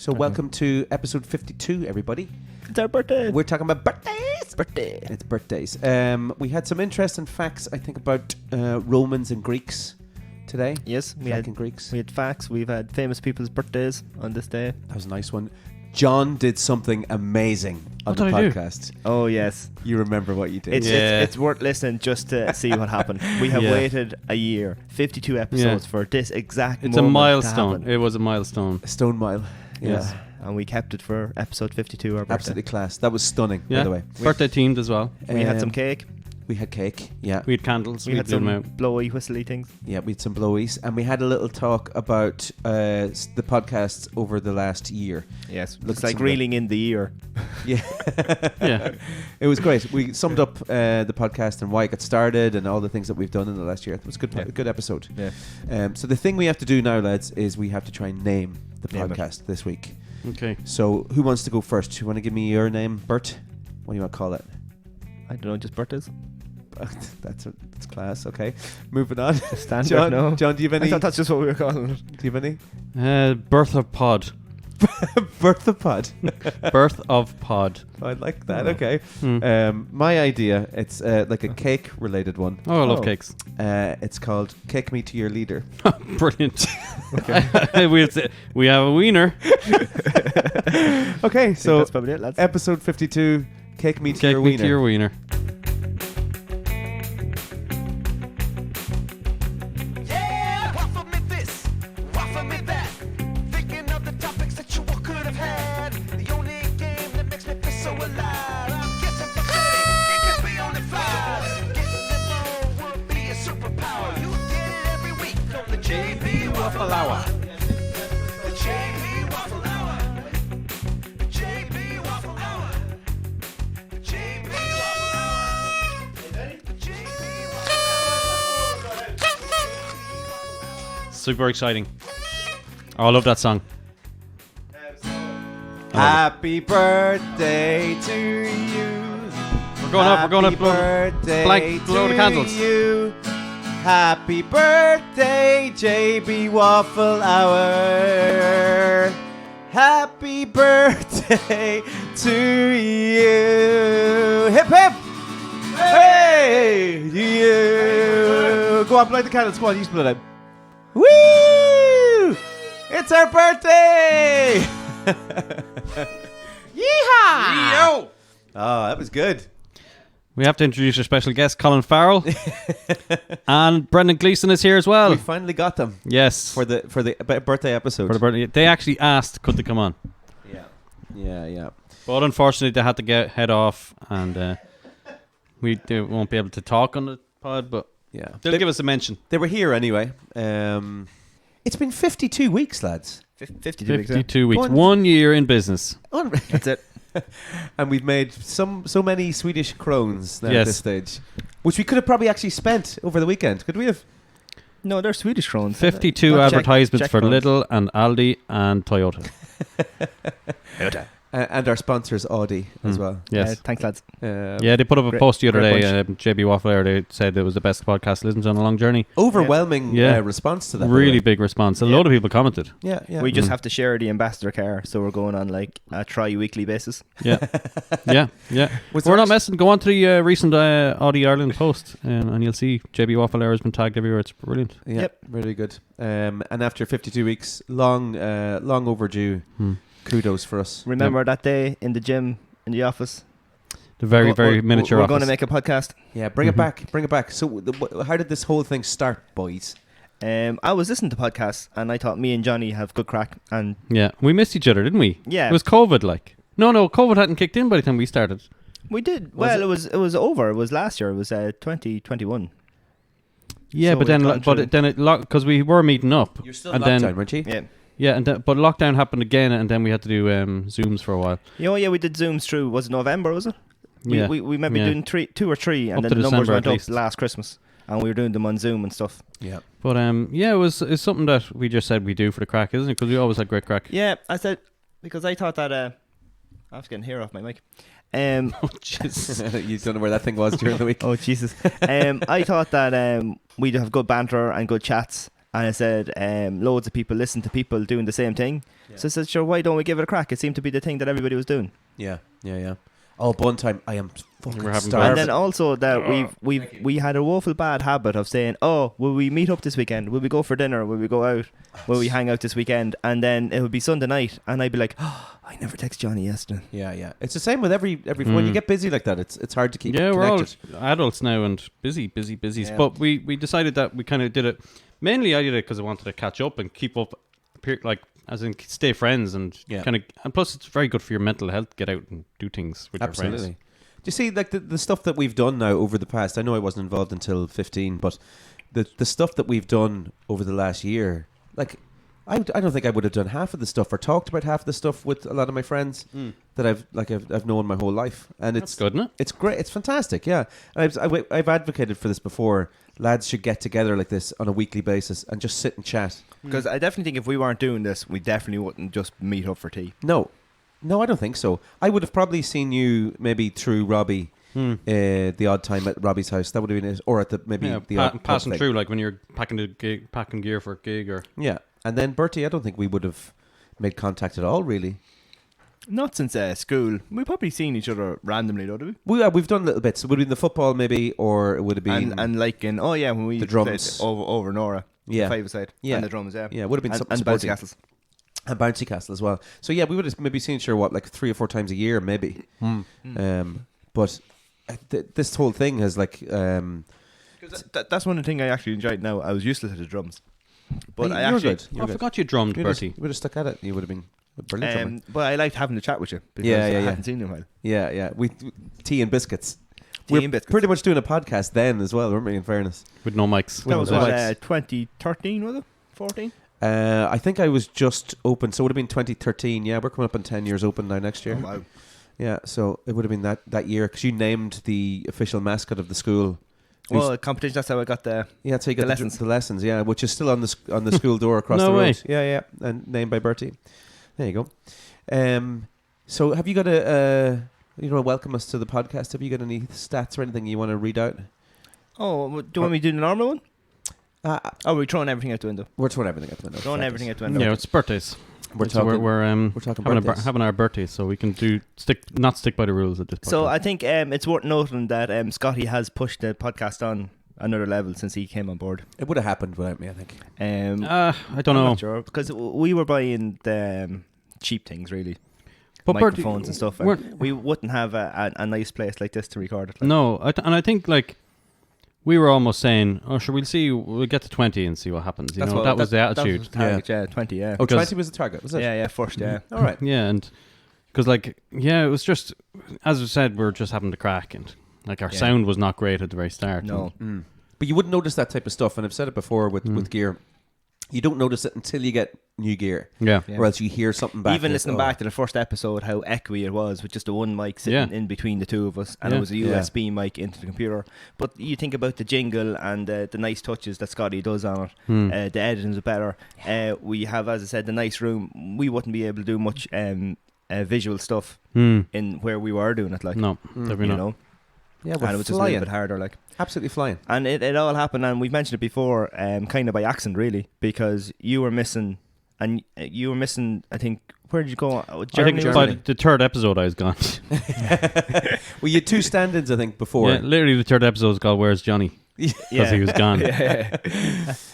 So welcome to episode 52, everybody. It's our birthday. We're talking about birthdays. It's birthdays. We had some interesting facts, I think, about Romans and Greeks today. Yes, we had Greeks. We had facts. We've had famous people's birthdays on this day. That was a nice one. John did something amazing on the podcast. Oh yes, you remember what you did? It's worth listening just to see what happened. We have waited a year, 52 episodes for this exact. It's a milestone. It was a milestone. A stone mile. Yes. And we kept it for episode 52. Our birthday. Absolutely class. That was stunning. By the way, birthday themed as well. We had some cake. We had cake, yeah. We had candles. We had some blowy, whistly things. Yeah, we had some blowies. And we had a little talk about the podcasts over the last year. Yes, looks like reeling in the ear. Yeah. Yeah. It was great. We summed up the podcast and why it got started and all the things that we've done in the last year. It was a good episode. Yeah. So the thing we have to do now, lads, is we have to try and name the podcast this week. Okay. So who wants to go first? You want to give me your name, Bert? What do you want to call it? I don't know, just birthdays. That's class. Okay, moving on. Standard. John, No. John, do you have any? I thought that's just what we were calling it. Do you have any? Birth of pod. Birth of pod. Birth of pod. I like that. Okay. My idea. It's like a cake related one. Oh, I love cakes. It's called "Cake Me to Your Leader." Brilliant. Okay. we have a wiener. Okay, so that's probably it, lads. Episode 52. Cake me to your wiener. wiener. To your wiener. Super exciting. Oh, I love that song. Happy birthday to you. We're going up. We're going up. Blow the candles. You. Happy birthday, JB Waffle Hour. Happy birthday to you. Hip hip. Hey, you. Go on, blow the candles. Go on, you split it out. Woo! It's our birthday! Yeehaw! Yo! Oh, that was good. We have to introduce our special guest, Colin Farrell. And Brendan Gleeson is here as well. We finally got them. Yes. For the birthday episode. For the birthday. They actually asked, could they come on? Yeah. But unfortunately, they had to head off, and they won't be able to talk on the pod, but they'll give us a mention. They were here anyway. It's been 52 weeks, lads. 52 weeks. 1 year in business. That's it. And we've made so many Swedish krones now at this stage, which we could have probably actually spent over the weekend. Could we have? No, they're Swedish krones. 52 advertisements for Lidl and Aldi and Toyota. And our sponsors, Audi, as well. Yes. Thanks, lads. They put up a post the other day. JB Waffle, they said it was the best podcast listened to on a long journey. Overwhelming response to that. Really big response. A load of people commented. Yeah. We just have to share the ambassador car, so we're going on like a tri-weekly basis. Yeah. We're not messing. Go on to the recent Audi Ireland post, and you'll see JB Waffle Hour has been tagged everywhere. It's brilliant. Yeah, really good. And after 52 weeks, long overdue. Kudos for us. Remember that day in the gym, in the office? The very miniature office. We're going to make a podcast. Yeah, bring it back. So how did this whole thing start, boys? I was listening to podcasts, and I thought me and Johnny have good crack. And we missed each other, didn't we? Yeah. It was COVID, like. No, COVID hadn't kicked in by the time we started. We did. It was over. It was last year. It was 2021. Yeah, so but then because we were meeting up. You're still in lockdown, weren't you? Yeah. Yeah, but lockdown happened again, and then we had to do Zooms for a while. We did Zooms through. Was it November? Was it? Yeah. We maybe doing 2 or 3, and up then the numbers December went up last Christmas, and we were doing them on Zoom and stuff. Yeah. But it's something that we just said we do for the crack, isn't it? Because we always had great crack. Yeah, I said because I thought that I was getting hair off my mic. Oh Jesus! You don't know where that thing was during the week. Oh Jesus! I thought that we'd have good banter and good chats. And I said, loads of people listen to people doing the same thing. Yeah. So I said, sure, why don't we give it a crack? It seemed to be the thing that everybody was doing. Yeah. Oh, one time I am fucking starving. And then also that we had a woeful bad habit of saying, oh, will we meet up this weekend? Will we go for dinner? Will we go out? Will we hang out this weekend? And then it would be Sunday night, and I'd be like, oh, I never text Johnny yesterday. Yeah. It's the same with every when you get busy like that. It's hard to keep connected. We're all adults now and busy. Yeah. But we decided that we kind of did it. Mainly, I did it because I wanted to catch up and keep up, like as in stay friends and kind of. And plus, it's very good for your mental health. Get out and do things with your friends. Do you see, like the stuff that we've done now over the past? I know I wasn't involved until 15, but the stuff that we've done over the last year, like I don't think I would have done half of the stuff or talked about half of the stuff with a lot of my friends that I've known my whole life, and that's good, isn't it? It's great. It's fantastic. Yeah, and I've advocated for this before. Lads should get together like this on a weekly basis and just sit and chat. Because I definitely think if we weren't doing this, we definitely wouldn't just meet up for tea. No, I don't think so. I would have probably seen you maybe through Robbie the odd time at Robbie's house. That would have been it, or at the odd passing through, like when you're packing gear for a gig, or And then Bertie, I don't think we would have made contact at all, really. Not since school. We've probably seen each other randomly, though, do we? We've done little bits. It would have been the football, maybe, or it would have been... And like in... Oh, yeah, when we the drums. Over Nora. The five-a-side. Yeah. And the drums, yeah. Yeah, it would have been something and Bouncy Castles. And Bouncy Castle as well. So, yeah, we would have maybe seen each other, like 3 or 4 times a year, maybe. But this whole thing has, like... that's one of the things I actually enjoyed now. I was useless at the drums. But I actually... I forgot you drummed, Bertie. You would have stuck at it. You would have been... Brilliant. But I liked having the chat with you because I hadn't seen you in a while. Yeah. We tea and biscuits. We're pretty much doing a podcast then as well, weren't we? In fairness, with no mics. That was 2013, was it? 14. I think I was just open, so it would have been 2013. Yeah, we're coming up on 10 years open now next year. Oh, wow. Yeah, so it would have been that year because you named the official mascot of the school. Well, competition. That's how I got the that's how you got the lessons. Yeah, which is still on the school door across the road. Yeah, and named by Bertie. There you go. So have you got welcome us to the podcast? Have you got any stats or anything you want to read out? Oh, do you want me to do the normal one? We're throwing everything out the window. We're throwing everything out the window. Throwing everything out the window. Yeah, it's birthdays. We're talking having our birthdays, so we can not stick by the rules at this point. So I think it's worth noting that Scotty has pushed the podcast on another level since he came on board. It would have happened without me, I think. I don't know. I'm not sure, because we were buying the cheap things, really. But microphones and stuff. We wouldn't have a nice place like this to record it. Like. No, I think like we were almost saying, we'll get to 20 and see what happens. That was the attitude. That was the target, yeah, 20, yeah. Oh, 20 was the target, was it? Yeah, first, yeah. All right. Yeah, and because it was just, as I said, we were just having to crack, and like our sound was not great at the very start. No. But you wouldn't notice that type of stuff, and I've said it before with gear. You don't notice it until you get new gear. Yeah. Or else you hear something back. Even listening back to the first episode, how echoey it was with just the one mic sitting in between the two of us, and it was a USB mic into the computer. But you think about the jingle and the nice touches that Scotty does on it. The editing's better. We have, as I said, the nice room. We wouldn't be able to do much visual stuff in where we were doing it. Like no, definitely not. Know? Yeah, and it was just a little bit harder, like absolutely flying. And it all happened, and we've mentioned it before, kind of by accident, really, because you were missing. I think. Where did you go? Germany. I think by the third episode, I was gone. Well, you had 2 stand-ins, I think, before. Yeah, literally the third episode was called "Where's Johnny?" Because he was gone.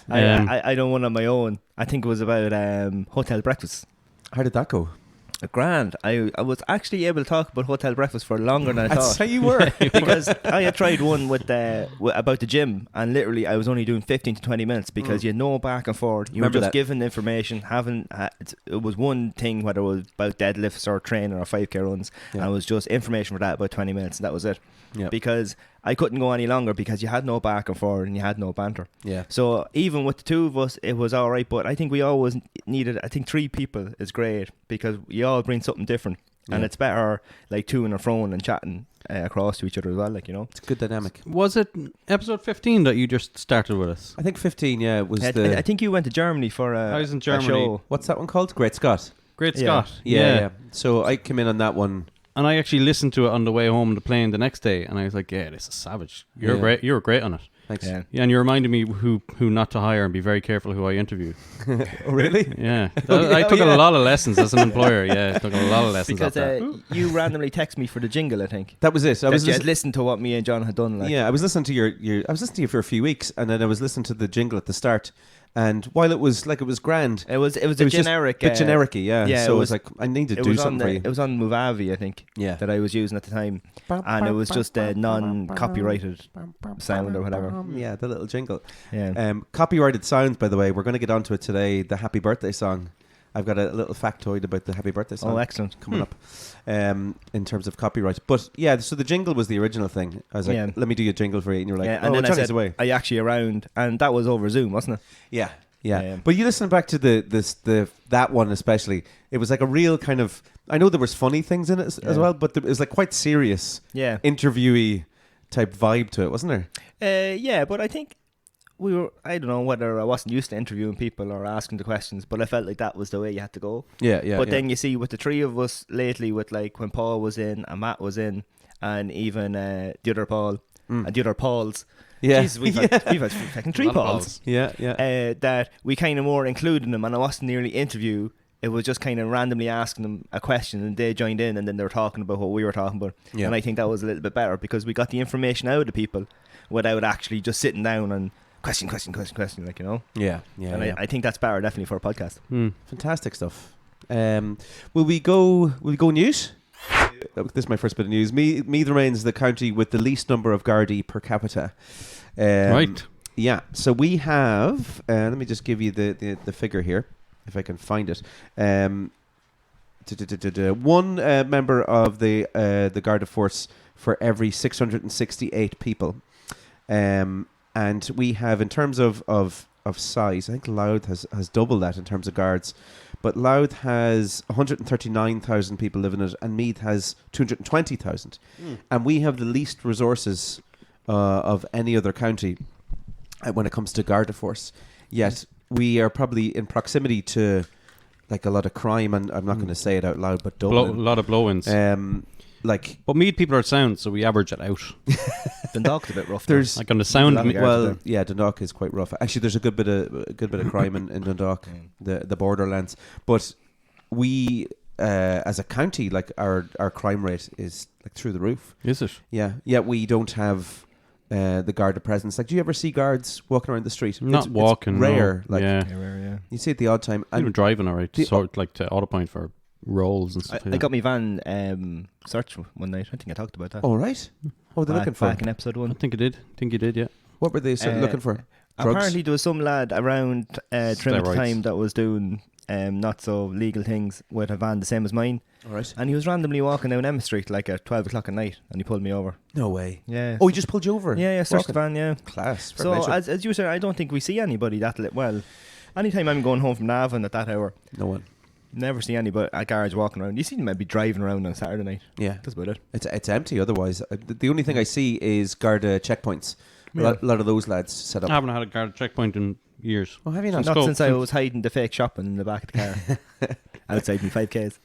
I done one on my own. I think it was about hotel breakfast. How did that go? Grand. I was actually able to talk about hotel breakfast for longer than I thought. That's how you were. Because I had tried one with about the gym, and literally I was only doing 15 to 20 minutes because you had no back and forth. You were just given information. It was one thing, whether it was about deadlifts or training or 5K runs, and it was just information for that about 20 minutes, and that was it. Yeah. Because I couldn't go any longer because you had no back and forth and you had no banter. Yeah. So even with the two of us, it was all right. But I think we always needed. I think 3 people is great because you all bring something different, and it's better like to and fro and chatting across to each other as well. Like it's a good dynamic. Was it episode 15 that you just started with us? I think 15. Yeah, it was. I think you went to Germany for I was in Germany. A show. What's that one called? Great Scott. Great Scott. Yeah. So I came in on that one. And I actually listened to it on the way home on the plane the next day, and I was like, "Yeah, this is savage. You're great. You were great on it." Thanks. Yeah. Yeah, and you reminded me who not to hire and be very careful who I interview. Oh, really? Yeah. I took a lot of lessons as an employer. Yeah, I took a lot of lessons Because off that. you randomly text me for the jingle, I think. That was it. I was listening to what me and John had done. Like. Yeah, I was listening to I was listening to you for a few weeks, and then I was listening to the jingle at the start. And while it was grand, it was a generic, bit generic-y, yeah. Yeah, so it was like I need to do something for you. It was on Movavi, I think. Yeah. That I was using at the time, and it was just a non-copyrighted sound or whatever. Yeah, the little jingle. Yeah. Copyrighted sounds, by the way. We're going to get onto it today. The Happy Birthday song. I've got a little factoid about the Happy Birthday song. Oh, excellent. Coming up in terms of copyright. But yeah, so the jingle was the original thing. I was like, let me do your jingle for you. And you were like, and then I said, are you actually around? And that was over Zoom, wasn't it? Yeah. But you listen back to that one especially. It was like a real kind of, I know there was funny things in it as well, but it was like quite serious, interviewee type vibe to it, wasn't there? Yeah, but I think I don't know whether I wasn't used to interviewing people or asking the questions, but I felt like that was the way you had to go. Yeah. But then you see with the three of us lately, with like when Paul was in and Matt was in, and even the other Paul and the other Pauls. Yeah. Jeez, we've had fucking three Pauls. Yeah. That we kind of more included them, and it wasn't nearly interview. It was just kind of randomly asking them a question, and they joined in, and then they were talking about what we were talking about. Yeah. And I think that was a little bit better because we got the information out of the people without actually just sitting down and question, like, you know. Yeah. And I think that's better definitely for a podcast. Fantastic stuff. Will we go news? This is my first bit of news. Meath remains the county with the least number of Gardaí per capita. Right. Yeah. So we have. Let me just give you the figure here, if I can find it. One member of the Garda force for every 668 people. And we have, in terms of size, I think Louth has double that in terms of guards. But Louth has 139,000 people living in it, and Meath has 220,000. And we have the least resources of any other county when it comes to Garda force. Yet we are probably in proximity to like a lot of crime, and I'm not going to say it out loud, but Dublin. A lot of blow-ins. But Meath people are sound, so we average it out. Dundalk's a bit rough. There's like on the sound. Dundalk is quite rough. Actually, there's a good bit of crime in Dundalk, the borderlands. But we, as a county, like our crime rate is like through the roof. Is it? Yeah. Yet we don't have the Garda presence. Like, do you ever see guards walking around the street? Not walking. It's rare. No. Like, rare. You see it the odd time. Even driving, all right. Sort like to Autopoint for rolls and stuff. I got my van searched one night. I think I talked about that. Oh, right. What were they looking for? Back in episode 1. I think you did, yeah. What were they looking for? Drugs? Apparently there was some lad around Trim at the time that was doing not so legal things with a van the same as mine. All right. And he was randomly walking down Emma Street like at 12 o'clock at night, and he pulled me over. No way. Yeah. Oh, he just pulled you over? Yeah, searched the van, yeah. Class. So as you said, I don't think we see anybody that well. Anytime I'm going home from Navan at that hour, no one. Never see anybody at guards walking around. You see them maybe driving around on Saturday night. Yeah, that's about it. It's empty otherwise. The only thing I see is Garda checkpoints. A lot of those lads set up. I haven't had a Garda checkpoint in years. Oh, have you not? Not since I was hiding the fake shopping in the back of the car outside me 5Ks.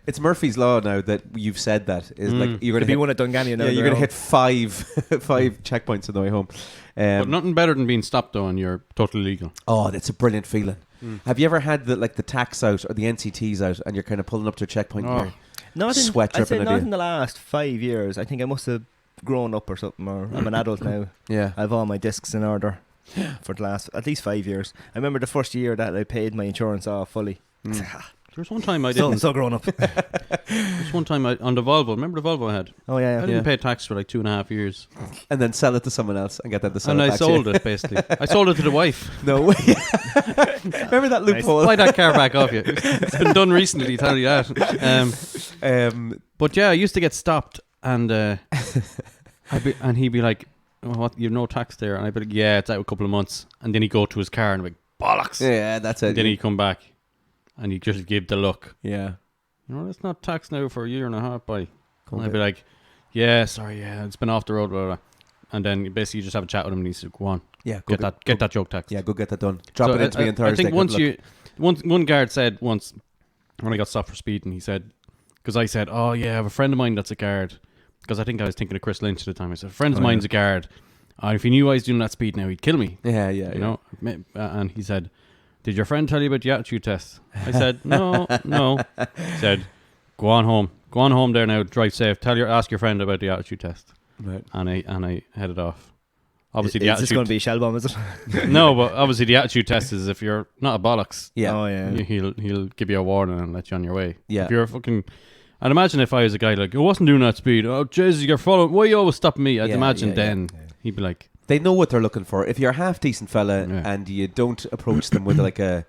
It's Murphy's law now that you've said that is like you're going to be one at Dunganny. Yeah, you're going to hit five checkpoints on the way home. But nothing better than being stopped though, and you're totally legal. Oh, that's a brilliant feeling. Have you ever had the tax out or the NCTs out, and you're kind of pulling up to a checkpoint and you're sweat dripping? Not in the last 5 years. I think I must have grown up or something, or I'm an adult now. Yeah, I have all my discs in order for the last at least 5 years. I remember the first year that I paid my insurance off fully. There's one time I didn't. So grown up. There's one time on the Volvo. Remember the Volvo I had? Oh yeah. I didn't pay tax for like 2.5 years, and then sell it to someone else and get them to sell it. And back I sold it basically. I sold it to the wife. No way. Remember that loophole? Buy that car back off you. It's been done recently. Tell you that. But yeah, I used to get stopped, and and he'd be like, oh, "What? You've no tax there?" And I'd be like, "Yeah, it's out a couple of months." And then he'd go to his car and I'd be like, "Bollocks!" Yeah, that's it. And then he'd come back. And he just give the look. Yeah. You know, that's not taxed now for a year and a half, boy. And I'd be like, yeah, sorry, yeah, it's been off the road, blah, blah, blah. And then basically you just have a chat with him and he said, go on. Yeah, get that joke taxed. Yeah, go get that done. Drop it into me on Thursday. I think one guard said once, when I got stopped for speeding, he said, because I said, oh yeah, I have a friend of mine that's a guard. Because I think I was thinking of Chris Lynch at the time. I said, a friend of mine's a guard. if he knew I was doing that speed now, he'd kill me. Yeah. You know. And he said, "Did your friend tell you about the attitude test?" I said, "No." He said, "Go on home there now. Drive safe. Ask your friend about the attitude test." Right. And I headed off. Obviously, is this going to be a shell bomb? Is it? No, but obviously the attitude test is if you're not a bollocks. Yeah. Oh yeah. He'll give you a warning and let you on your way. Yeah. If you're a fucking, I'd imagine if I was a guy like, I wasn't doing that speed. Oh Jesus, you're following. Why you always stopping me? I'd imagine then he'd be like, they know what they're looking for. If you're a half decent fella and you don't approach them with like a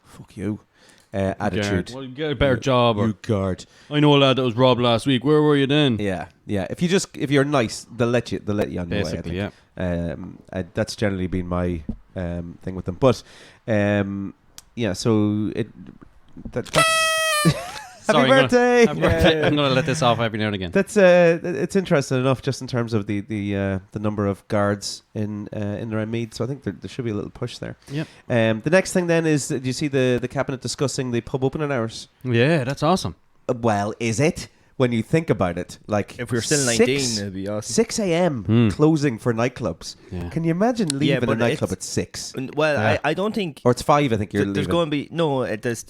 "fuck you" attitude, well, you get a better job. Or you guard. I know a lad that was robbed last week. Where were you then? Yeah. If you're nice, they'll let you on your way. Basically, yeah. That's generally been my thing with them. But so that's. Sorry, Happy birthday! I'm going to let this off every now and again. That's it's interesting enough, just in terms of the number of guards in around Meath. So I think there should be a little push there. Yep. The next thing then is, do you see the cabinet discussing the pub opening hours? Yeah, that's awesome. Well, is it? When you think about it, like if we're still 19, it'd be awesome. 6 a.m. closing for nightclubs. Yeah. Can you imagine leaving a nightclub at 6? Well, I don't think. Or it's 5. I think you're there's leaving. going to be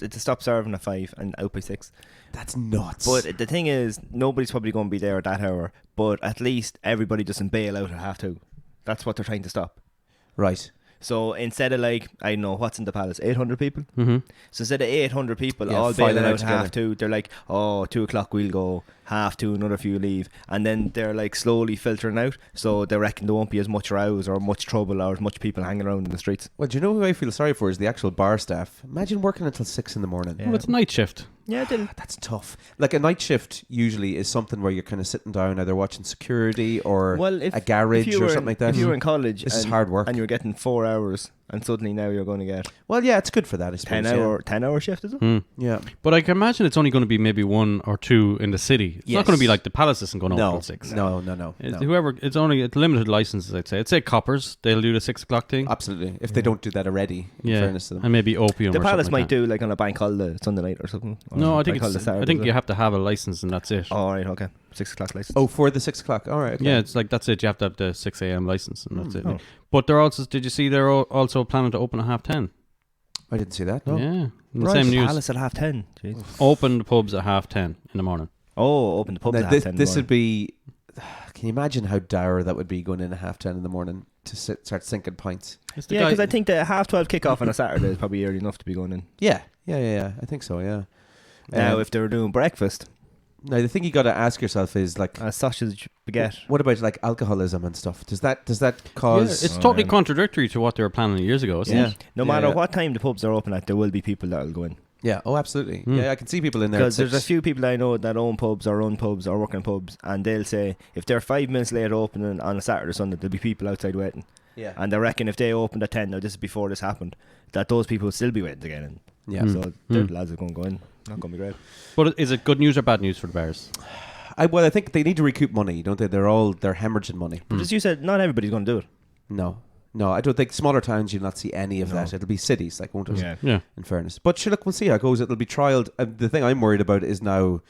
it stop serving at 5 and out by 6. That's nuts. But the thing is, nobody's probably going to be there at that hour. But at least everybody doesn't bail out at 2:30. That's what they're trying to stop. Right. So instead of I don't know what's in the palace, 800 people. Mm-hmm. So instead of 800 people all bailing out at 2:30, they're like, 2:00 we'll go, 2:30 another few leave, and then they're like slowly filtering out. So they reckon there won't be as much rows or much trouble or as much people hanging around in the streets. Well, do you know who I feel sorry for is the actual bar staff. Imagine working until 6 in the morning. Well, it's night shift. Yeah, that's tough. Like a night shift usually is something where you're kind of sitting down, either watching security or a garage or something like that. If you were in college, this is hard work, and you're getting 4 hours, and suddenly now you're going to get. Well, yeah, it's good for that. I suppose, 10 hour shift, is it? Yeah, but I can imagine it's only going to be maybe 1 or 2 in the city. It's not going to be like the palace isn't going to open until 6. No. Whoever, it's limited licenses. I'd say Coppers. They'll do the 6 o'clock thing. Absolutely, if they don't do that already. In fairness to them, and maybe Opium. The or palace might like do like on a bank holiday Sunday night or something. No, I think you have to have a license and that's it. Oh, right, okay. 6 o'clock license. Oh, for the 6 o'clock. All right. Okay. Yeah, it's like that's it. You have to have the 6 a.m. license and that's it. But they're also. Did you see they're also planning to open at 10:30? I didn't see that. No. Yeah. In the same news. Palace at 10:30. Jeez. Open the pubs at 10:30 in the morning. Oh, open the pubs at 10:30. This would be. Can you imagine how dour that would be going in at 10:30 in the morning to start sinking pints? Yeah, because I think the 12:30 kickoff on a Saturday is probably early enough to be going in. Yeah. I think so. Yeah. Now, if they were doing breakfast. Now, the thing you got to ask yourself is like a sausage baguette. What about like alcoholism and stuff? Does that cause? Yeah, it's totally contradictory to what they were planning years ago. Isn't it? No matter what time the pubs are open at, there will be people that will go in. Yeah. Oh, absolutely. Yeah, I can see people in there. Because there's a few people I know that own pubs or run pubs or work in pubs, and they'll say if they're 5 minutes late opening on a Saturday or Sunday, there'll be people outside waiting. Yeah. And they reckon if they opened at 10, now this is before this happened, that those people will still be waiting to get in. Yeah. So the lads are going to go in. Not going to be great. But is it good news or bad news for the bars? I think they need to recoup money, don't they? They're hemorrhaging money. But as you said, not everybody's going to do it. No, I don't think smaller towns you'll not see any of that. It'll be cities, like, won't it? Yeah. In fairness, but sure, look, we'll see how it goes. It'll be trialed. The thing I'm worried about is now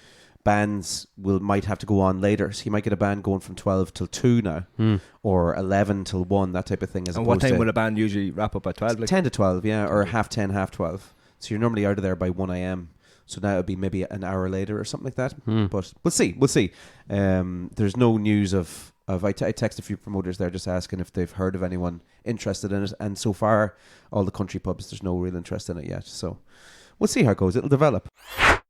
bands might have to go on later. So you might get a band going from 12 till 2 now, or 11 till 1, that type of thing. And what time will a band usually wrap up at 12? Like? 10 to 12, yeah, or 10:30, 12:30. So you're normally out of there by 1 a.m. So now it'll be maybe an hour later or something like that. But we'll see. There's no news of I text a few promoters there just asking if they've heard of anyone interested in it. And so far, all the country pubs, there's no real interest in it yet. So we'll see how it goes. It'll develop.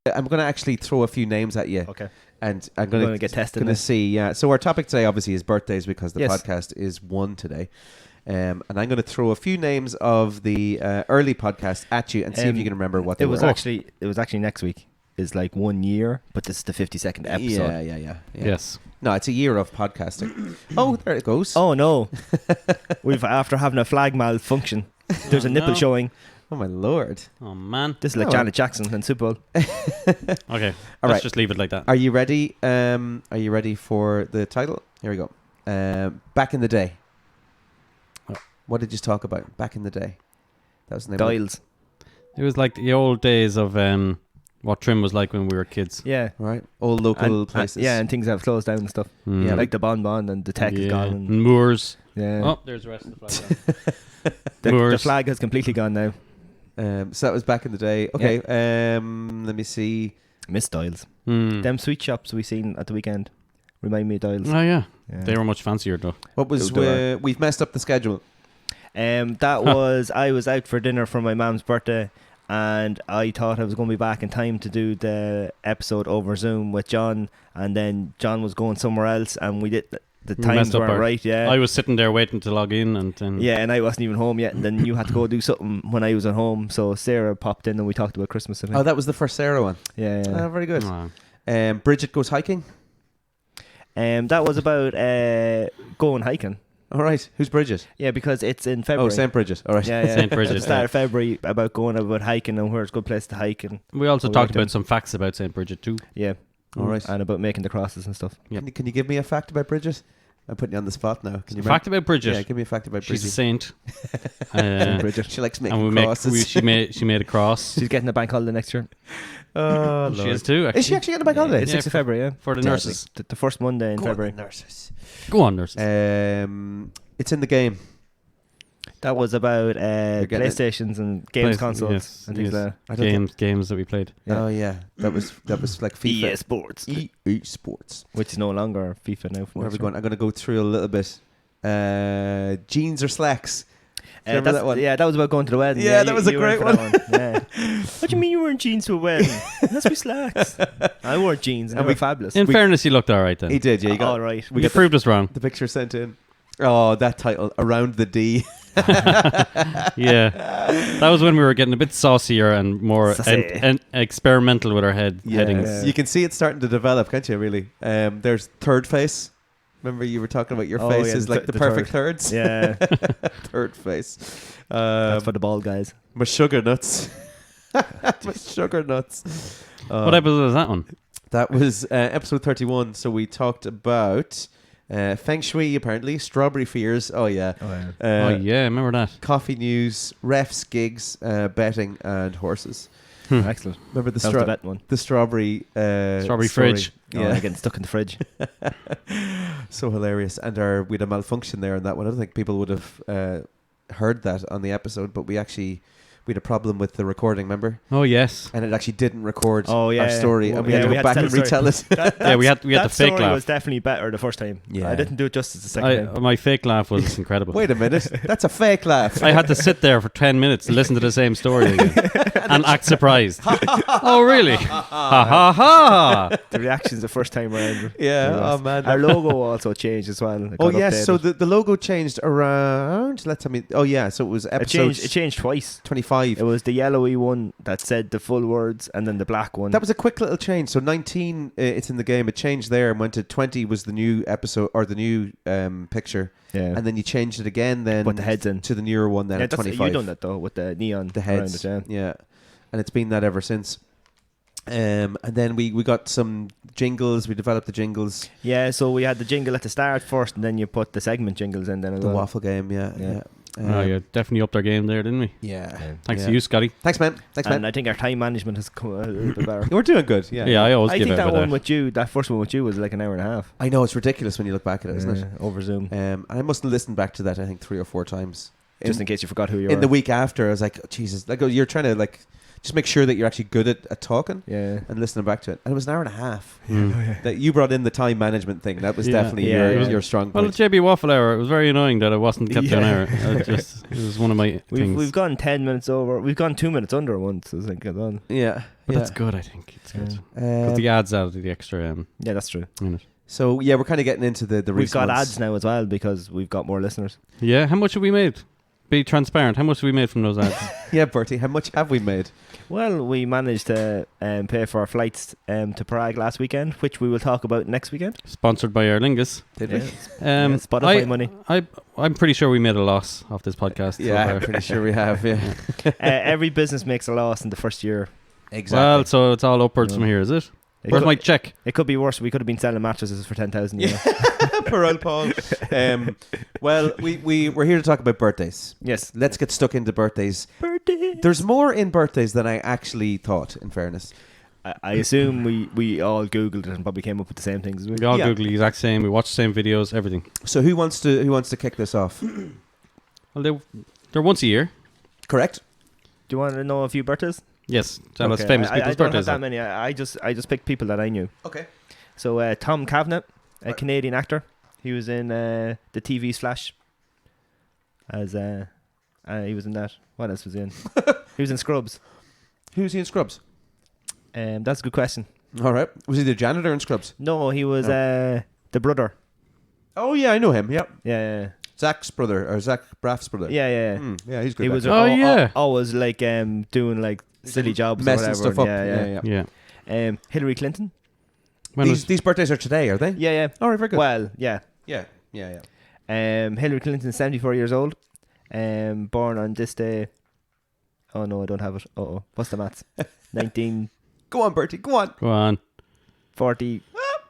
I'm going to actually throw a few names at you. Okay. And I'm going to get tested. Going to see. Yeah. So our topic today obviously is birthdays because the podcast is 1 today. And I'm going to throw a few names of the early podcast at you and see if you can remember what they were. It was actually next week. Is like 1 year, but this is the 52nd episode. Yeah. Yes. No, it's a year of podcasting. Oh, there it goes. Oh no, we've after having a flag malfunction. There's a nipple showing. Oh my lord. Oh man, this is like Janet Jackson and Super Bowl. Okay, let's just leave it like that. Are you ready? Are you ready for the title? Here we go. Back in the day. What did you talk about? Back in the day. That was the name. Dials. It was like the old days of what Trim was like when we were kids. Yeah. Right. Old local places. And things have closed down and stuff. Yeah. Like the Bon Bon and the Tech is gone. And Moors. Yeah. Oh, there's the rest of the flag. The flag has completely gone now. So that was back in the day. Okay. Let me see. Miss Dials. Mm. Them sweet shops we seen at the weekend remind me of Dials. Oh yeah. They were much fancier though. What was we've messed up the schedule? That was I was out for dinner for my mum's birthday, and I thought I was going to be back in time to do the episode over Zoom with John, and then John was going somewhere else, and we did the times weren't right. Yeah, I was sitting there waiting to log in, and then and I wasn't even home yet, and then you had to go do something when I was at home. So Sarah popped in and we talked about Christmas. I think. Oh, that was the first Sarah one. Yeah. Oh, very good. Oh. Bridget goes hiking. That was about going hiking. All right. Who's Bridget? Yeah, because it's in February. Oh, St. Bridget. All right. Yeah. St. Bridget. At the start of February, about going about hiking and where it's a good place to hike. And we also talked about some facts about St. Bridget too. Yeah. All right. And about making the crosses and stuff. Yep. Can you give me a fact about Bridget? I'm putting you on the spot now. Can you fact about Bridget? Yeah, give me a fact about Bridget. She's a saint. Bridget. She likes making crosses. She made a cross. She's getting a bank holiday next year. Oh, she is too. Actually. Is she actually getting a bank holiday? It's 6th of February, yeah. For the nurses. The first Monday in February. Nurses. Go on, nurses. It's in the game. That was about PlayStations and games consoles and things like that. Games that we played. Yeah. Oh yeah, that was like FIFA. EA Sports. EA Sports, which is no longer FIFA now. Where are we going? I'm going to go through a little bit. Jeans or slacks? Remember that one? Yeah, that was about going to the wedding. Yeah, that was a great one. Yeah. What do you mean you were in jeans to a wedding? Let's be slacks. I wore jeans and they were fabulous. In fairness, he looked all right then. He did, yeah. You got all right. You proved us wrong. The picture sent in. Oh, that title, Around the D. Yeah, that was when we were getting a bit saucier and more experimental with our headings. You can see it starting to develop, can't you? Really. There's third face. Remember you were talking about your face is like the perfect thirds. Yeah, third face. That's for the bald guys. My sugar nuts. My sugar nuts. What episode was that one? That was episode 31. So we talked about Feng Shui, apparently. Strawberry fears. Oh, yeah. I remember that. Coffee news, refs, gigs, betting, and horses. Excellent. Remember the one. The strawberry fridge. Yeah, getting stuck in the fridge. So hilarious. And we had a malfunction there on that one. I don't think people would have heard that on the episode, but we had a problem with the recording, remember? Oh, yes. And it actually didn't record our story. And we had to go back and retell it. We had the fake laugh. That story was definitely better the first time. Yeah. I didn't do it justice the second time. My fake laugh was incredible. Wait a minute. That's a fake laugh. I had to sit there for 10 minutes to listen to the same story again and act surprised. Oh, really? Ha ha ha. The reactions the first time around. Yeah. Oh, man. Our logo also changed as well. Oh, yes. So the logo changed around. So it was episode. It changed twice. 25. It was the yellowy one that said the full words, and then the black one. That was a quick little change. So 19, it's in the game. It changed there and went to 20 was the new episode or the new picture. Yeah. And then you changed it again. Then put the heads in to the newer one. Then at 25. You done that though with the neon, the heads. Around it, yeah, and it's been that ever since. And then we got some jingles. We developed the jingles. Yeah, so we had the jingle at the start first, and then you put the segment jingles in. Then the waffle game. Yeah. Definitely upped our game there, didn't we? Yeah. Thanks to you, Scotty. Thanks, man. And I think our time management has come a little bit better. We're doing good. Yeah. Yeah, I think that first one with you was like an hour and a half. I know, it's ridiculous when you look back at it, isn't it? Over Zoom. And I must have listened back to that, I think 3 or 4 times. Just in case you forgot who you were. In the week after, I was like, oh, Jesus. Like, you're trying to just make sure that you're actually good at talking and listening back to it. And it was an hour and a half. That you brought in the time management thing. That was definitely your strong point. Well, the JB Waffle Hour, it was very annoying that I wasn't kept on air. It was one of my things. We've gone 10 minutes over. We've gone 2 minutes under once. I think it's on. Yeah. But that's good, I think. It's good. Because the ads added the extra. Yeah, that's true. So, we're kind of getting into the recent We've got ones. ads now as well because we've got more listeners. Yeah, how much have we made? Be transparent. How much have we made from those ads? Yeah, Bertie, how much have we made? Well, we managed to pay for our flights to Prague last weekend, which we will talk about next weekend. Sponsored by Aer Lingus. Did we? Spotify money. I'm pretty sure we made a loss off this podcast. Yeah, I'm pretty sure we have, every business makes a loss in the first year. Exactly. Well, so it's all upwards from here, is it? Where's my check? It could be worse. We could have been selling mattresses for 10,000. Poor old Paul. Well, we're here to talk about birthdays. Yes. Let's get stuck into birthdays. There's more in birthdays than I actually thought, in fairness. I assume we all Googled it and probably came up with the same things as we. We all Google the exact same. We watch the same videos, everything. So who wants to kick this off? Well, they're once a year. Correct. Do you want to know a few birthdays? Yes, tell us famous people's I don't birthdays. have that many. I just picked people that I knew. Okay. So Tom Cavanagh, a Right. Canadian actor, he was in the TV's Flash. As he was in that. What else was he in? He was in Scrubs. Who's he in Scrubs? That's a good question. All right. Was he the janitor in Scrubs? No, he was the brother. Oh yeah, I know him. Yep. Yeah. Zach's brother or Zach Braff's brother. Yeah. Yeah, he's good. He was yeah. always like doing like silly jobs, messing or whatever. stuff up. Yeah. Hillary Clinton. When was These birthdays are today, are they? Yeah. All right, very good. Well, yeah. Yeah. Hillary Clinton, 74 years old. Born on this day. Oh no, I don't have it. What's the maths? 1947. Go on, Bertie. Go on. Go on.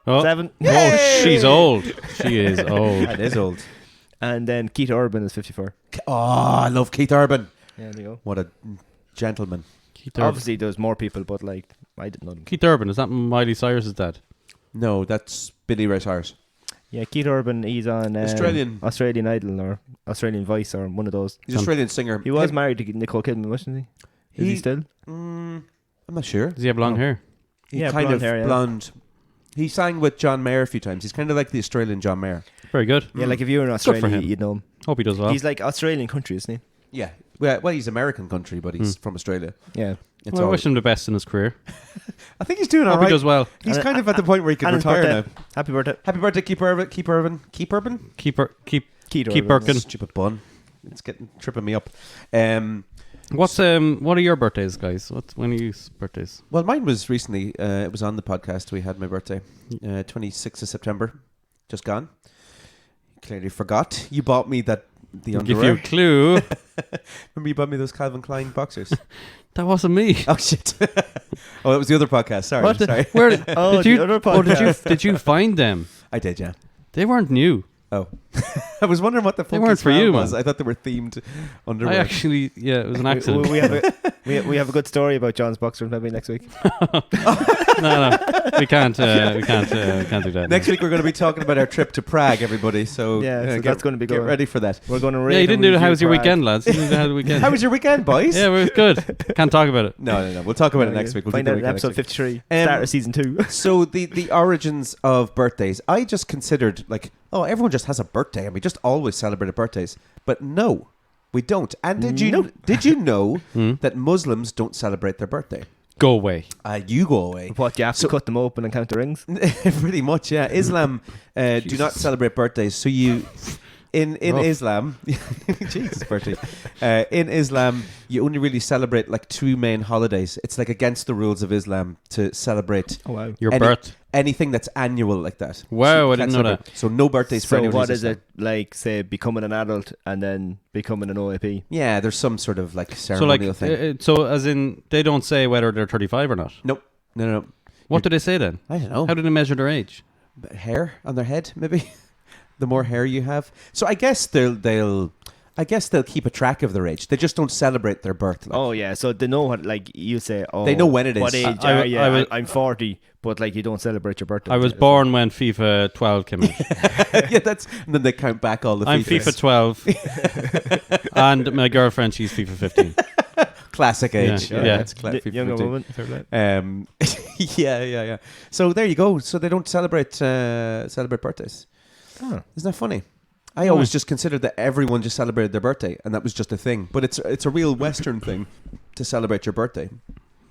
Oh, Yay! she's old. She is old. That is old. And then Keith Urban is 54. Oh, I love Keith Urban. Yeah, there you go. What a gentleman. Keith Urban. Obviously, there's more people, but like I didn't know them. Keith Urban, is that Miley Cyrus's dad? No, that's Billy Ray Cyrus. Yeah, Keith Urban. He's on Australian Idol or Australian Voice or one of those. He's an Australian singer. He was married to Nicole Kidman, wasn't he? Is he still? I'm not sure. Does he have long hair? He Yeah, kind blonde of hair, yeah. blonde. He sang with John Mayer a few times. He's kind of like the Australian John Mayer. Very good. Yeah, like if you were in Good for Australia, him. you'd know him. Hope he does well. He's like Australian country, isn't he? Yeah. Well, he's American country, but he's from Australia. Yeah. It's Well, I all- wish him the best in his career. I think he's doing all Hope he right. does well. He's kind of at the point where he can And his retire now. birthday. Happy birthday. Happy birthday, Keith Urban. Keith Urban. Keep Keith Birkin. Stupid bun. It's tripping me up. What are your birthdays, guys? When are your birthdays? Well, mine was recently. It was on the podcast. We had my birthday, 26th of September, just gone. Clearly forgot. You bought me the I'll give underwear. you a clue. Remember you bought me those Calvin Klein boxers? That wasn't me. Oh shit! Oh, it was the other podcast. Sorry, sorry. Where the other did you find them? I did, yeah. They weren't new. Oh, I was wondering what the fuck weren't this for you, was. man. I thought they were themed underwear. I actually, it was an accident. We have a good story about John's boxers maybe next week. No, we can't do that. Next week we're going to be talking about our trip to Prague, everybody. So So that's going to be get good. ready for that. We're going to Yeah, you didn't do how was your weekend, lads? You didn't do how the weekend. How was your weekend, boys? Yeah, it was good. Can't talk about it. No. We'll talk about it next week. We'll Find do out the in weekend episode next week. 53, start of season 2. So the origins of birthdays, I just considered like, oh, everyone just has a birthday and we just always celebrate birthdays. But no, we don't. And did you know that Muslims don't celebrate their birthday? Go away. You go away. What, you have to cut them open and count the rings? Pretty much, yeah. Islam do not celebrate birthdays. So you... In Islam, Jesus, Bertie. In Islam, you only really celebrate like 2 main holidays. It's like against the rules of Islam to celebrate Your birth. anything that's annual like that. Wow, So you I can't didn't know celebrate- So no birthdays for So anyone. what who's is it like, say, becoming an adult and then becoming an OAP? Yeah, there's some sort of like So ceremonial thing. so as in they don't say whether they're 35 or not. Nope. No. What do they say then? I don't know. How do they measure their age? Hair on their head, maybe. The more hair you have. So I guess they'll keep a track of their age. They just don't celebrate their birth. Like. Oh, yeah. So they know what, like, you say, oh, They know when it is. What age I- are you? I was- I'm 40, but, like, you don't celebrate your birthday. I was born when FIFA 12 came out. Yeah, and then they count back all the I'm FIFA. FIFA 12, and my girlfriend, she's FIFA 15. Classic age. Yeah. It's FIFA Younger 15. woman. Yeah. So there you go. So they don't celebrate birthdays. Oh. Isn't that funny? I always just considered that everyone just celebrated their birthday, and that was just a thing. But it's a real Western thing to celebrate your birthday.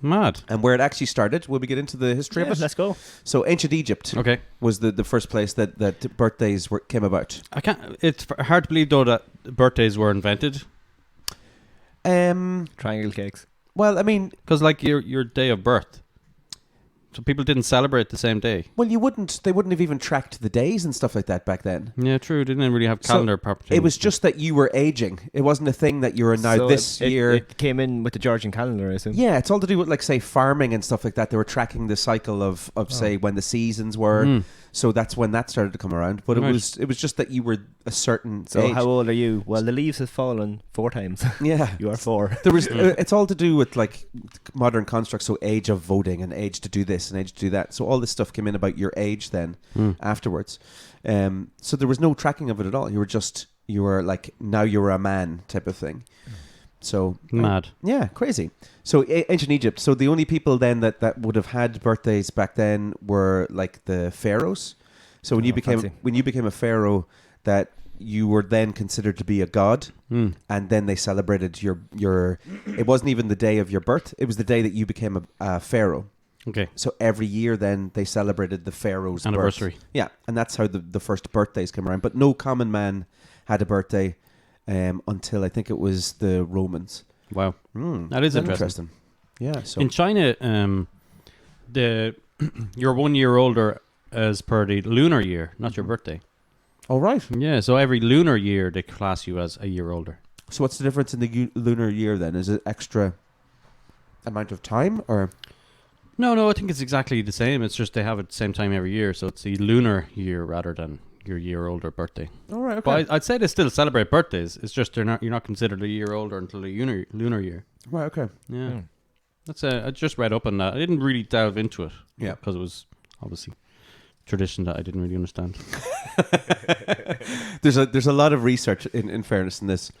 Mad. And where it actually started, will we get into the history of it? Let's go. So ancient Egypt Okay. was the first place that birthdays came about. I can't. It's hard to believe though that birthdays were invented Triangle cakes. Well, I mean, because like your day of birth, so people didn't celebrate the same day. well, they wouldn't have even tracked the days and stuff like that back then. Yeah, true. They didn't really have So calendar property. It was just that you were aging. It wasn't a thing that you were now So this year. It came in with the Georgian calendar, I assume. Yeah, it's all to do with like say farming and stuff like that. They were tracking the cycle of say when the seasons were. So that's when that started to come around. But Right. it was just that you were a certain So age. how old are you? Well, the leaves have fallen 4 times. Yeah. You are 4. There was. It's all to do with like modern constructs. So age of voting and age to do this and age to do that. So all this stuff came in about your age then afterwards. So there was no tracking of it at all. You were like now you're a man type of thing. So Mad. Yeah, crazy. So ancient Egypt. So the only people then that would have had birthdays back then were like the pharaohs. So when you became a pharaoh, that you were then considered to be a god, and then they celebrated your. It wasn't even the day of your birth; it was the day that you became a pharaoh. Okay. So every year, then they celebrated the pharaoh's anniversary. Birth. Yeah, and that's how the first birthdays came around. But no common man had a birthday until I think it was the Romans. Wow, that is interesting. Yeah. So in China, you're 1 year older as per the lunar year, not your birthday. Oh, right. Yeah, so every lunar year they class you as a year older. So what's the difference in the lunar year then? Is it extra amount of time or? No, I think it's exactly the same. It's just they have it at the same time every year, so it's the lunar year rather than your year older birthday. All right, okay. But I'd say they still celebrate birthdays. It's just you're not considered a year older until the lunar year. Right, okay. Yeah. That's I just read up on that. I didn't really delve into it. Yeah. Because it was obviously tradition that I didn't really understand. There's a lot of research in fairness in this.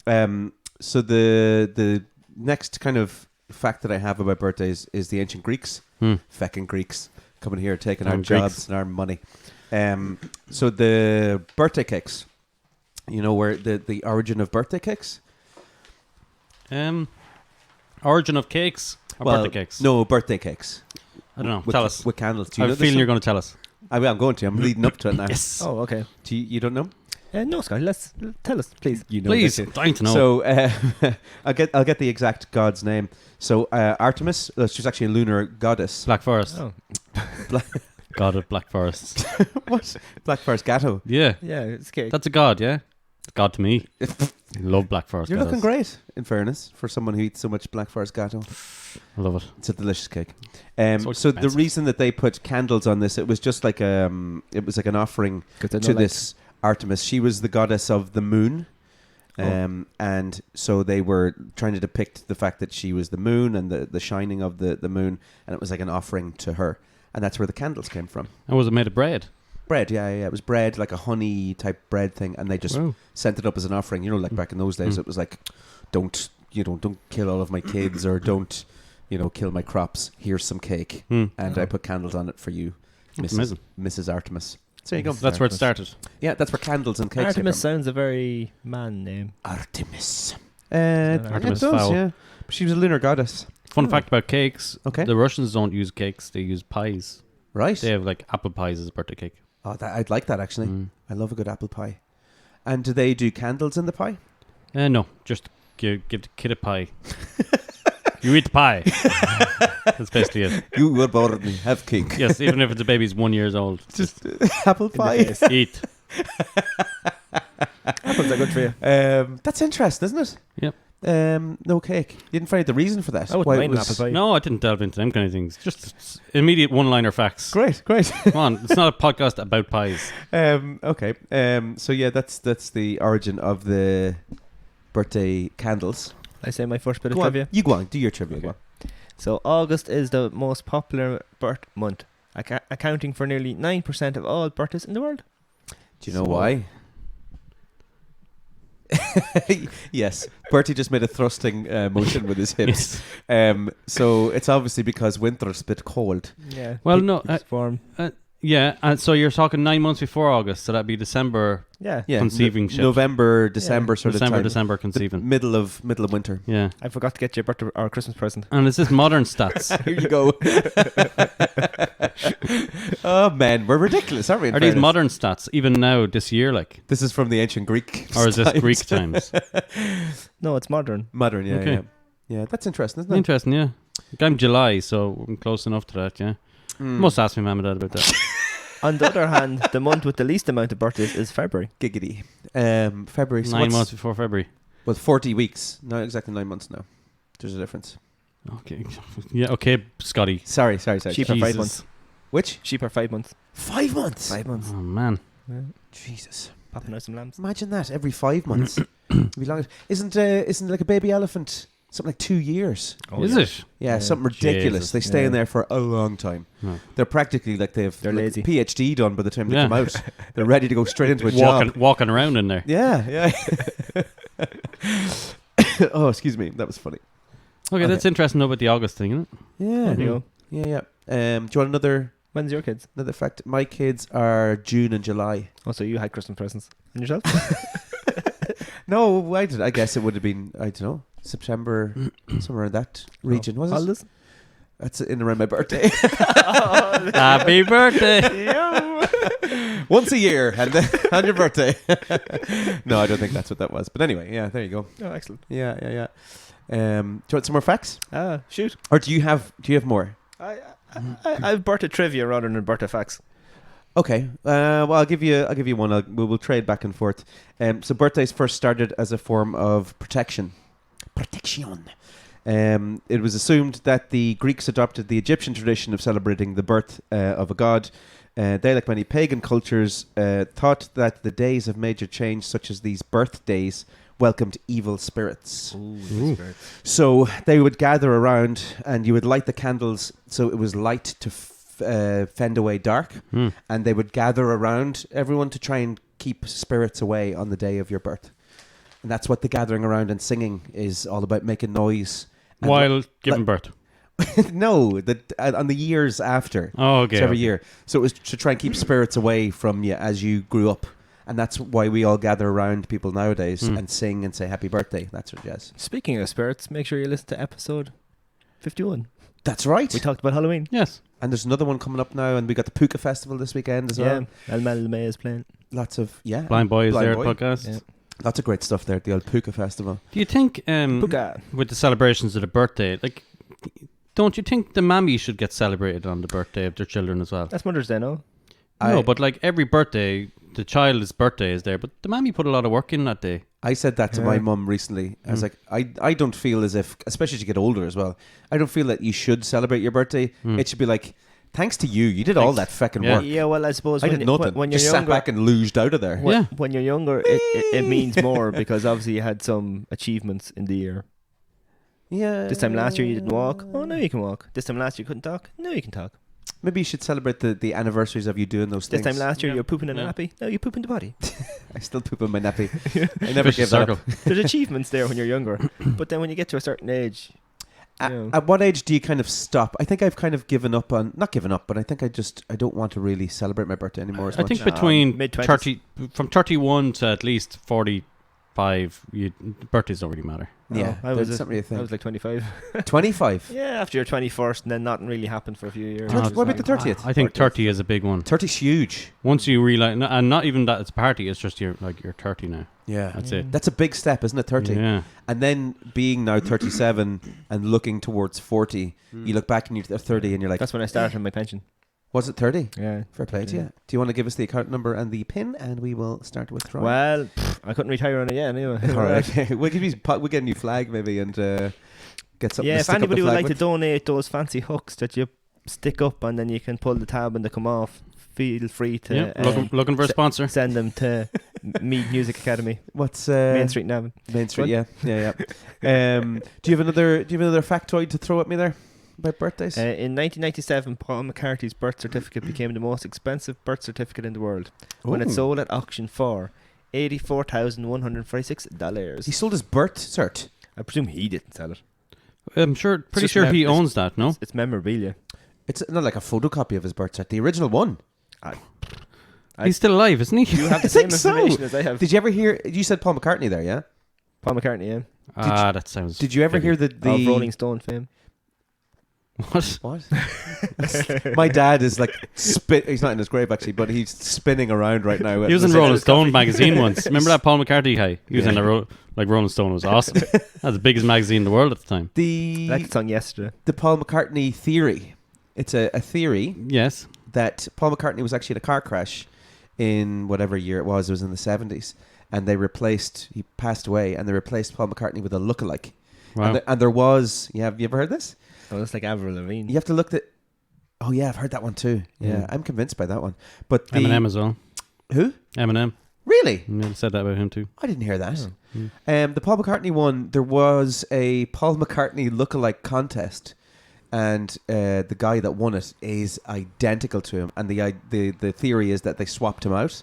So the next kind of fact that I have about birthdays is the ancient Greeks. Feckin' Greeks coming here taking our jobs and our money. So the birthday cakes, you know where the origin of birthday cakes? Origin of cakes or birthday cakes? No, birthday cakes. I don't know. With, tell us. With candles. I have a feeling you're going to tell us. I'm going to. I'm leading up to it now. Yes. Oh, okay. You don't know? No, Scott. Tell us, please. You know, please. I'm dying to know. So I'll get the exact god's name. So Artemis, she's actually a lunar goddess. Black Forest. Oh. God of Black Forest. What? Black Forest Gatto. Yeah. Yeah, it's cake. That's a god, yeah? It's god to me. I love Black Forest. You're looking great, in fairness, for someone who eats so much Black Forest Gatto. I love it. It's a delicious cake. So the reason that they put candles on this, it was just like it was like an offering to this Artemis. She was the goddess of the moon. And so they were trying to depict the fact that she was the moon and the shining of the moon, and it was like an offering to her. And that's where the candles came from. And was it made of bread? Bread, yeah. It was bread, like a honey type bread thing, and they just sent it up as an offering. You know, like back in those days, it was like, don't kill all of my kids, or don't, kill my crops. Here's some cake, and I put candles on it for you, Mrs. Artemis. So there you go. That's where it started. Yeah, that's where candles and cakes. Artemis sounds a very man name. Artemis. Artemis it does, Fowl. yeah. But she was a lunar goddess. Fun fact about cakes. Okay. The Russians don't use cakes; they use pies. Right. They have like apple pies as a birthday cake. Oh, I'd like that actually. I love a good apple pie. And do they do candles in the pie? No, just give the kid a pie. You eat the pie. That's basically it. You will bother me. Have cake. Yes, even if the baby's 1 year old. Just apple pie. Eat. Apples are good for you. That's interesting, isn't it? Yep. No cake. You didn't find out the reason for that? I wouldn't mind an apple pie. No, I didn't delve into them kind of things. Just immediate one-liner facts. Great. Come on, it's not a podcast about pies. Okay. So yeah, that's the origin of the birthday candles. I say my first bit of Go on. trivia. You go on. Do your trivia. Okay. Go on. So August is the most popular birth month, accounting for nearly 9% of all birthdays in the world. Do you know why? Yes, Bertie just made a thrusting motion with his hips. So it's obviously because winter's a bit cold. Yeah. Well, no. Warm. Yeah, and so you're talking 9 months before August, so that'd be December. Yeah. Conceiving shit. November, December sort of time. December conceiving. Middle of winter. Yeah. I forgot to get you a birthday or a Christmas present. And is this modern stats? Here you go. Oh man, we're ridiculous, aren't we? Are these modern stats even now this year? Like, This is from the ancient Greek. or is this times. Greek times? No, it's modern. Modern, yeah, Okay. yeah. That's interesting, isn't it? Interesting, yeah. Like, I'm July, so I'm close enough to that. Yeah. Must ask my mum and dad about that. On the other hand, the month with the least amount of birthdays is February. Giggity. February. So 9 months before February. Well, 40 weeks. Not exactly 9 months now. There's a difference. Okay. Yeah. Okay, Scotty. Sorry. Sheep are 5 Jesus. months. Which? Sheep are 5 months. 5 months. 5 months. Oh man. Jesus. Popping out some lambs. Imagine that every 5 months. It'd be long. Isn't like a baby elephant something like 2 years? Oh, is it? Yeah, something ridiculous. Jesus. They stay in there for a long time. Oh. They're practically like they're lazy. PhD done by the time they come out. They're ready to go straight into a job. Walking around in there. Yeah. Oh, excuse me. That was funny. Okay, that's interesting though about the August thing, isn't it? Yeah. There you go. Yeah. Do you want another When's your kids? fact? My kids are June and July. Oh, so you had Christmas presents. And yourself? No, I did. I guess it would have been, I don't know, September, somewhere in that region, was it? Holidays? That's in around my birthday. Happy birthday! Once a year, on your birthday. No, I don't think that's what that was. But anyway, yeah, there you go. Oh, excellent. Yeah. Do you want some more facts? Shoot. Or do you have more? I've birthday trivia rather than birthday facts. Okay. Well, I'll give you one. We'll trade back and forth. So birthdays first started as a form of protection. Protection. It was assumed that the Greeks adopted the Egyptian tradition of celebrating the birth of a god. They, like many pagan cultures, thought that the days of major change, such as these birthdays, welcomed evil spirits. Ooh. So they would gather around, and you would light the candles, so it was light to fend away dark, and they would gather around everyone to try and keep spirits away on the day of your birth. And that's what the gathering around and singing is all about, making noise. While giving birth. No, on the years after. Oh, okay. So every year. So it was to try and keep spirits away from you as you grew up. And that's why we all gather around people nowadays and sing and say happy birthday. That's what jazz. Speaking of spirits, make sure you listen to episode 51. That's right. We talked about Halloween. Yes. And there's another one coming up now, and we got the Puka Festival this weekend as well. El Mel May is playing. Lots of, Blind Boy is there, Boy. podcast. Yeah. Lots of great stuff there at the old Puka Festival. Do you think, Puka. with the celebrations of the birthday, like, don't you think the mammy should get celebrated on the birthday of their children as well? That's Mother's Day, no? No, but like every birthday, the child's birthday is there, but the mammy put a lot of work in that day. I said that to my mum recently. I was like, I don't feel as if, especially as you get older as well, I don't feel that you should celebrate your birthday. It should be like, thanks to you. You did all that fucking work. Yeah, well, I suppose I did nothing. when you're just younger, sat back and looged out of there. When you're younger, it means more because obviously you had some achievements in the year. Yeah. This time last year you didn't walk. Oh, now you can walk. This time last year you couldn't talk. Now you can talk. Maybe you should celebrate the anniversaries of you doing those This things. time last year you were pooping in a nappy. Now you poop in the body. I still poop in my nappy. I never gave that up. There's achievements there when you're younger, but then when you get to a certain age, At what age do you kind of stop? I think I've kind of given up on, not given up, but I think I don't want to really celebrate my birthday anymore as I much. think between mid-20s. from 31 to at least 45, birthdays don't really matter. Yeah, I was that's not really a I thing. was like 25. 25? Yeah, after your 21st, and then nothing really happened for a few years. What about the 30th? I think 30 is a big one. 30's huge. Once you realize, and not even that it's a party, it's just you're 30 now. Yeah. That's it. That's a big step, isn't it, 30? Yeah. And then being now 37 and looking towards 40, you look back and you're 30 and you're like... That's when I started my pension. Was it 30? Yeah. Fair play to you. Do you want to give us the account number and the PIN, and we will start withdrawing? Well, I couldn't retire on it yet anyway. All right. we'll get a new flag maybe and get something to Yeah, if stick up the anybody would flag like to with. donate those fancy hooks that you stick up and then you can pull the tab and they come off, feel free to looking for a sponsor. send them to Mead Music Academy, What's Main Street in Navan. Main Street, yeah. Do you have another factoid to throw at me there about birthdays? In 1997, Paul McCartney's birth certificate became the most expensive birth certificate in the world when it sold at auction for $84,146. He sold his birth cert. I presume he didn't sell it. I'm pretty sure he owns that, no? It's memorabilia. It's not like a photocopy of his birth cert, the original one. He's still alive, isn't he? You have the I same think so. information as I have. Did you ever hear? You said Paul McCartney there, yeah? Paul McCartney, yeah. That sounds... Did you ever hear the Of Rolling Stone fame. What? My dad is like he's not in his grave actually, but he's spinning around right now. He was in Rolling Stone magazine once. Remember that Paul McCartney guy? He was in a Rolling Stone was awesome. That's the biggest magazine in the world at the time. I like the song Yesterday. The Paul McCartney theory. It's a theory. Yes. That Paul McCartney was actually in a car crash in whatever year it was in the 70s, and he passed away, and they replaced Paul McCartney with a lookalike. Wow. And there was, have you ever heard this? Oh, that's like Avril Lavigne. You have to look at. Oh yeah, I've heard that one too. Yeah, I'm convinced by that one. But Eminem as well. Who? Eminem. Really? Yeah, said that about him too. I didn't hear that. Mm. The Paul McCartney one, there was a Paul McCartney lookalike contest, and the guy that won it is identical to him. And the theory is that they swapped him out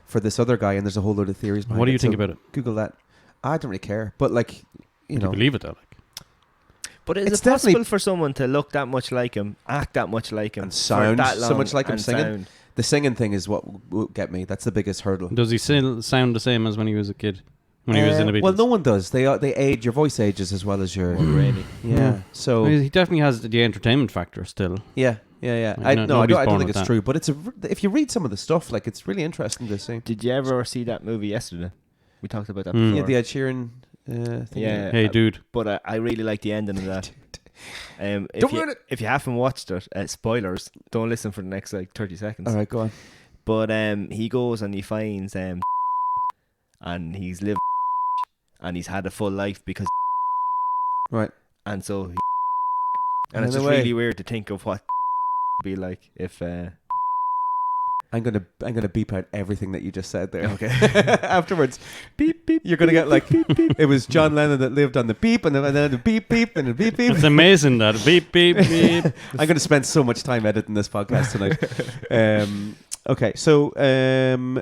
for this other guy, and there's a whole load of theories behind it. What do you think about it? Google that. I don't really care, but like, you know, believe it though. Like. But is It's it possible definitely- for someone to look that much like him, act that much like him, and sound for that long so much like him and singing? sound? The singing thing is what will get me. That's the biggest hurdle. Does he still sound the same as when he was a kid? When he was in the Beatles? Well, no one does. They age. Your voice ages as well as your. Really? Yeah. So I mean, he definitely has the entertainment factor still. yeah. Like, I nobody's don't born think with it's that. true, but if you read some of the stuff, like it's really interesting to see. Did you ever see that movie yesterday? We talked about that Mm. before. Yeah, the Ed Sheeran thing. Yeah. Hey, dude. But I really like the ending of that. Don't ruin it. If you haven't watched it, spoilers. Don't listen for the next like 30 seconds. All right, go on. But he goes and he finds and he's lived and he's had a full life because Right. and so he, And and it's in a just way- really weird to think of what be like if I'm gonna beep out everything that you just said there. Okay. Afterwards, beep beep. You're gonna get like it was John Lennon that lived on the beep, and then the beep beep, and the beep beep. It's amazing that beep beep beep. I'm gonna spend so much time editing this podcast tonight. Okay, so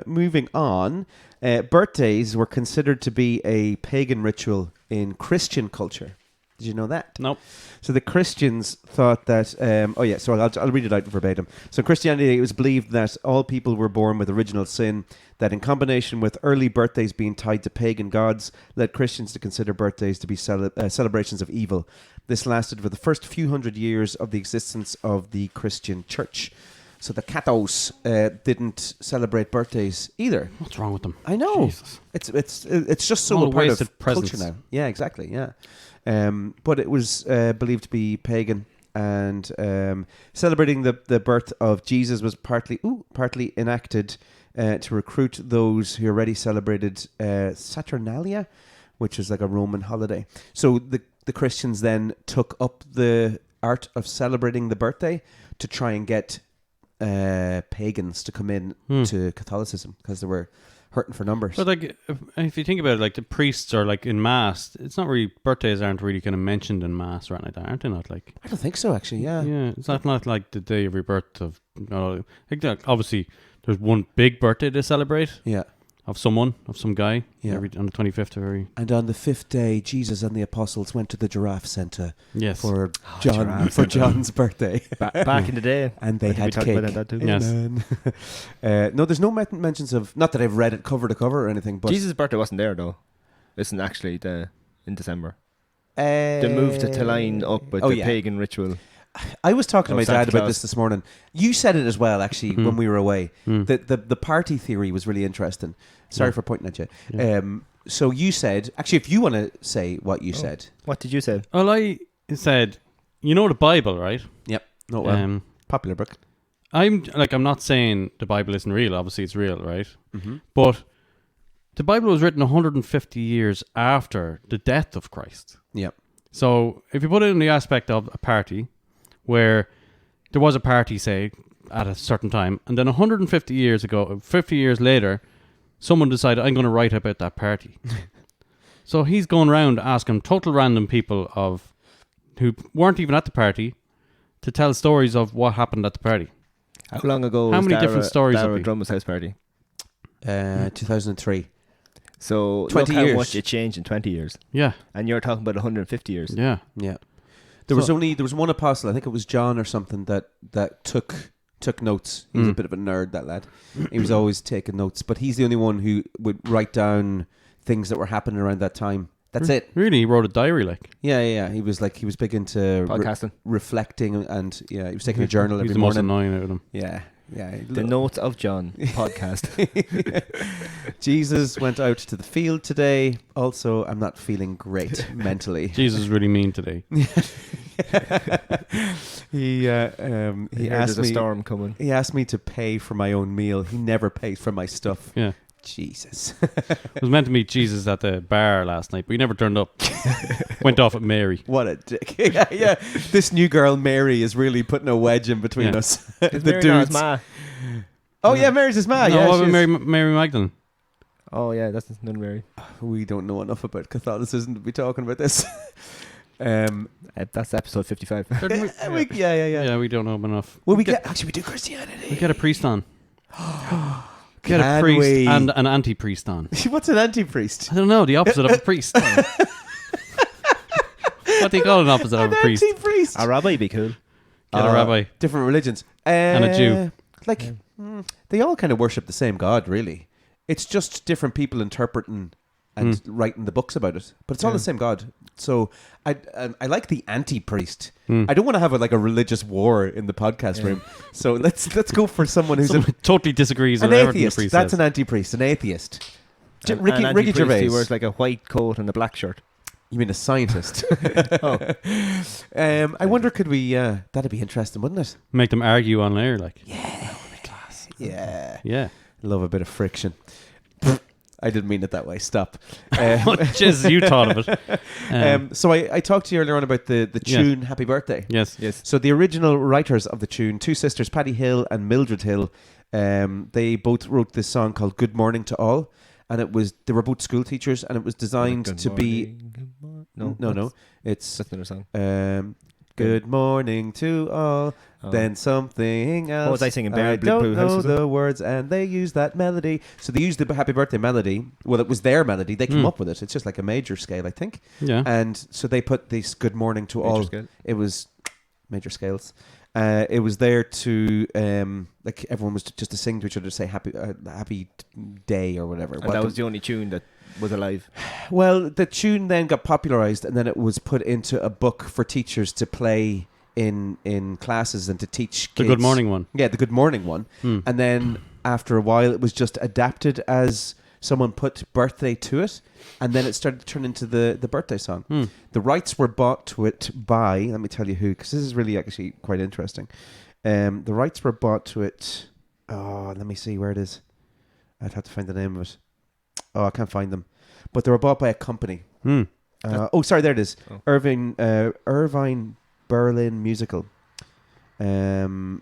moving on. Birthdays were considered to be a pagan ritual in Christian culture. Did you know that? Nope. So the Christians thought that. So I'll read it out verbatim. So in Christianity, it was believed that all people were born with original sin. That in combination with early birthdays being tied to pagan gods, led Christians to consider birthdays to be celebrations of evil. This lasted for the first few hundred years of the existence of the Christian church. So the Cathos didn't celebrate birthdays either. What's wrong with them? I know. Jesus. It's just so All a the part wasted of culture presents. now. Yeah, exactly. Yeah, but it was believed to be pagan, and celebrating the birth of Jesus was partly enacted to recruit those who already celebrated Saturnalia, which is like a Roman holiday. So the Christians then took up the art of celebrating the birthday to try and get pagans to come in to Catholicism because they were hurting for numbers. But like, if you think about it, like the priests are like in mass. It's not really birthdays aren't really kind of mentioned in mass or anything like that, aren't they? Not like. I don't think so, actually. Yeah. Yeah, it's not like the day of your birth of. Like obviously, there's one big birthday to celebrate Yeah. of someone, of some guy. Yeah. On the 25th of every. And on the fifth day, Jesus and the apostles went to the giraffe center Yes. for Giraffe for Centre. John's birthday, back in the day. and they I think we had talked cake. about that too. Yes. Amen. No, there's no mentions of. Not that I've read it cover to cover or anything, but Jesus' birthday wasn't there though. Isn't actually in December. They moved it to line up with the pagan ritual. I was talking to Oh, my Santa dad about Claus. this morning. You said it as well, actually, when we were away. The party theory was really interesting. Sorry Yeah. for pointing at you. Yeah. So you said, actually, if you want to say what you said. What did you say? Well, I said, you know the Bible, right? Yep. No, well, popular book. I'm not saying the Bible isn't real. Obviously, it's real, right? Mm-hmm. But the Bible was written 150 years after the death of Christ. Yep. So if you put it in the aspect of a party, where there was a party, say, at a certain time, and then 150 years ago, 50 years later, someone decided, I'm going to write about that party. So he's going around asking total random people who weren't even at the party to tell stories of what happened at the party. How long ago How was many different stories Dara have we? Drummond's house party? 2003. So 20 look how years. much it changed in 20 years. Yeah, And you're talking about 150 years. yeah. Yeah. There was one apostle, I think it was John or something, that took notes. He was a bit of a nerd, that lad. He was always taking notes, but he's the only one who would write down things that were happening around that time. That's it. Really, he wrote a diary, like. Yeah. He was big into Podcasting. reflecting, and he was taking a journal He's every the most morning. annoying out of them. Yeah. The Notes of John podcast. Jesus went out to the field today. Also, I'm not feeling great mentally. Jesus is really mean today. He Here asked there's a me. storm coming. He asked me to pay for my own meal. He never pays for my stuff. Yeah. Jesus. I was meant to meet Jesus at the bar last night, but he never turned up. Went off at Mary. What a dick. Yeah. This new girl, Mary, is really putting a wedge in between Yeah. us. Is The Mary not his dudes. ma? Oh, yeah, Mary's his ma. No, Yeah, what she about is. Mary Magdalene? Oh yeah, that's non-binary. We don't know enough about Catholicism to be talking about this. That's episode 55. Yeah. We don't know enough. Well, we do Christianity. We get a priest on. Get a priest and an anti-priest on. What's an anti-priest? I don't know. The opposite of a priest. What do you call an opposite of a priest? Anti-priest. A rabbi be cool. Get a rabbi. Different religions. And a Jew. They all kind of worship the same God, really. It's just different people interpreting and writing the books about it. But it's all the same God. So I like the anti-priest. I don't want to have a religious war in the podcast room. So let's go for someone who's totally disagrees with an everything atheist. the priest That's says. an anti-priest, an atheist. Ricky Ricky Gervais. He wears like a white coat and a black shirt. You mean a scientist? Oh. I wonder, could we... that'd be interesting, wouldn't it? Make them argue on air, like. Yeah. That would be class. Yeah. Yeah. Love a bit of friction. I didn't mean it that way. Stop. Jesus, you thought of it. So I talked to you earlier on about the tune Happy Birthday. Yes. So the original writers of the tune, two sisters, Paddy Hill and Mildred Hill, they both wrote this song called Good Morning to All. And they were both school teachers, and it was designed to be... No. It's... That's another song. Good morning to all. Then something else. What was I singing? I don't know the words, and they used that melody. So they used the Happy Birthday melody. Well, it was their melody. They came up with it. It's just like a major scale, I think. Yeah. And so they put this Good Morning to all. Scale. It was major scales. It was there to everyone was just to sing to each other, to say happy day or whatever. And that was the only tune that was alive. Well, the tune then got popularized, and then it was put into a book for teachers to play in classes and to teach kids. The Good Morning one. Yeah, the Good Morning one. And then after a while, it was just adapted as someone put birthday to it, and then it started to turn into the birthday song. The rights were bought to it by, let me tell you who, because this is really actually quite interesting. The rights were bought to it, let me see where it is. I'd have to find the name of it. I can't find them. But they were bought by a company. Sorry, there it is. Irvine Berlin Musical. So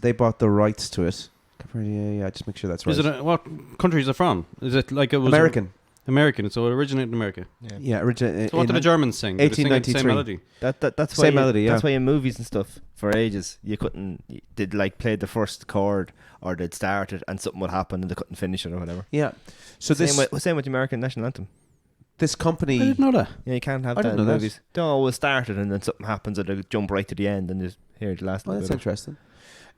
they bought the rights to it. Yeah, just make sure that's right. Is it what country is it from? Is it like it was American? American, so it originated in America. Yeah, originated. So what did the Germans sing? Did they sing the 1893. same melody? That's Same why melody, yeah. That's why in movies and stuff for ages they'd like play the first chord or they'd start it and something would happen and they couldn't finish it or whatever. Yeah. So same with the American national anthem. This company. I didn't know that. Yeah, you can't have I that didn't in know movies. They always start it and then something happens or they jump right to the end and just hear the last. Well, that's interesting.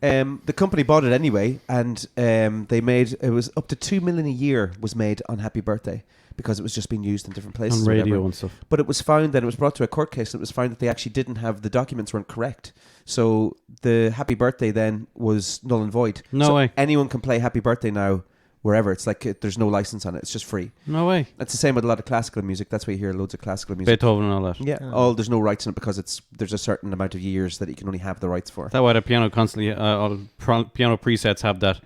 The company bought it anyway, and they made it was up to $2 million a year was made on Happy Birthday because it was just being used in different places, On radio whatever. and stuff. But it was found that it was brought to a court case. And it was found that they actually didn't have the documents weren't correct. So the Happy Birthday then was null and void. No way. Anyone can play Happy Birthday now. Wherever it's like there's no license on it, it's just free. No way. It's the same with a lot of classical music. That's why you hear loads of classical music. Beethoven and all that. Yeah, there's no rights in it because there's a certain amount of years that you can only have the rights for. That's why the piano constantly, all piano presets have that.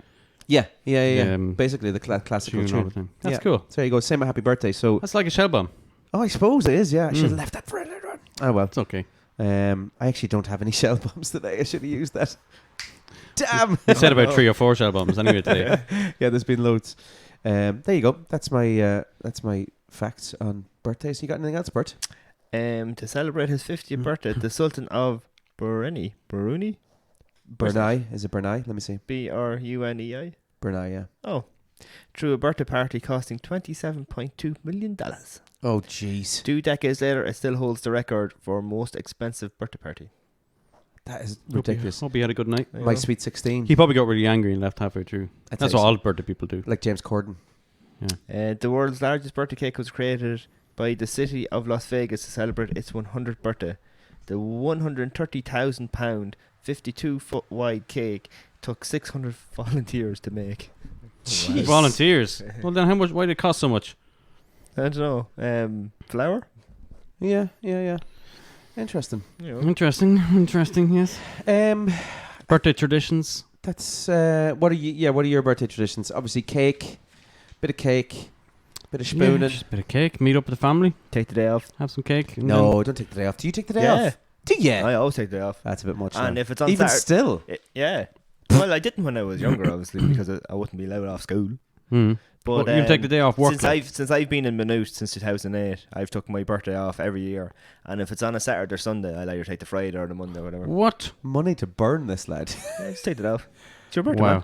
Yeah. Basically, the classical tune. That's cool. So there you go. Same with Happy Birthday. So That's like a shell bomb. I suppose it is. Yeah, I should have left that for later on. Oh well, It's okay. I actually don't have any shell bombs today. I should have used that. Damn. You said about 3 or 4 shell bombs anyway today. Yeah, there's been loads. There you go. That's my facts on birthdays. You got anything else, Bert? To celebrate his 50th birthday, the Sultan of Brunei. Brunei. Is it Brunei? Let me see. Brunei. Brunei, yeah. Oh. Threw a birthday party costing $27.2 million. Oh, jeez. 2 decades later, it still holds the record for most expensive birthday party. That is ridiculous. Hope he had a good night. My Sweet 16. He probably got really angry and left halfway through. That's what all birthday people do. Like James Corden. Yeah. The world's largest birthday cake was created by the city of Las Vegas to celebrate its 100th birthday. The 130,000-pound, 52-foot wide cake took 600 volunteers to make. Jeez. Volunteers? Well, then how much? Why did it cost so much? I don't know. Flour? Yeah. Interesting. Interesting, yes. Birthday traditions. That's what are your birthday traditions? Obviously cake, bit of spooning. Yeah, just a bit of cake. Meet up with the family. Take the day off. Have some cake. No, don't take the day off. Do you take the day off? Do you? I always take the day off. That's a bit much. And now. if it's on even Saturday, still, yeah. Well, I didn't when I was younger, obviously, because I wouldn't be allowed off school. But you can take the day off work. Since I've been in Maynooth since 2008, I've took my birthday off every year. And if it's on a Saturday or Sunday, I'll either take the Friday or the Monday or whatever. What? Money to burn, this lad. Yeah, just take it off. It's your birthday, Wow. man.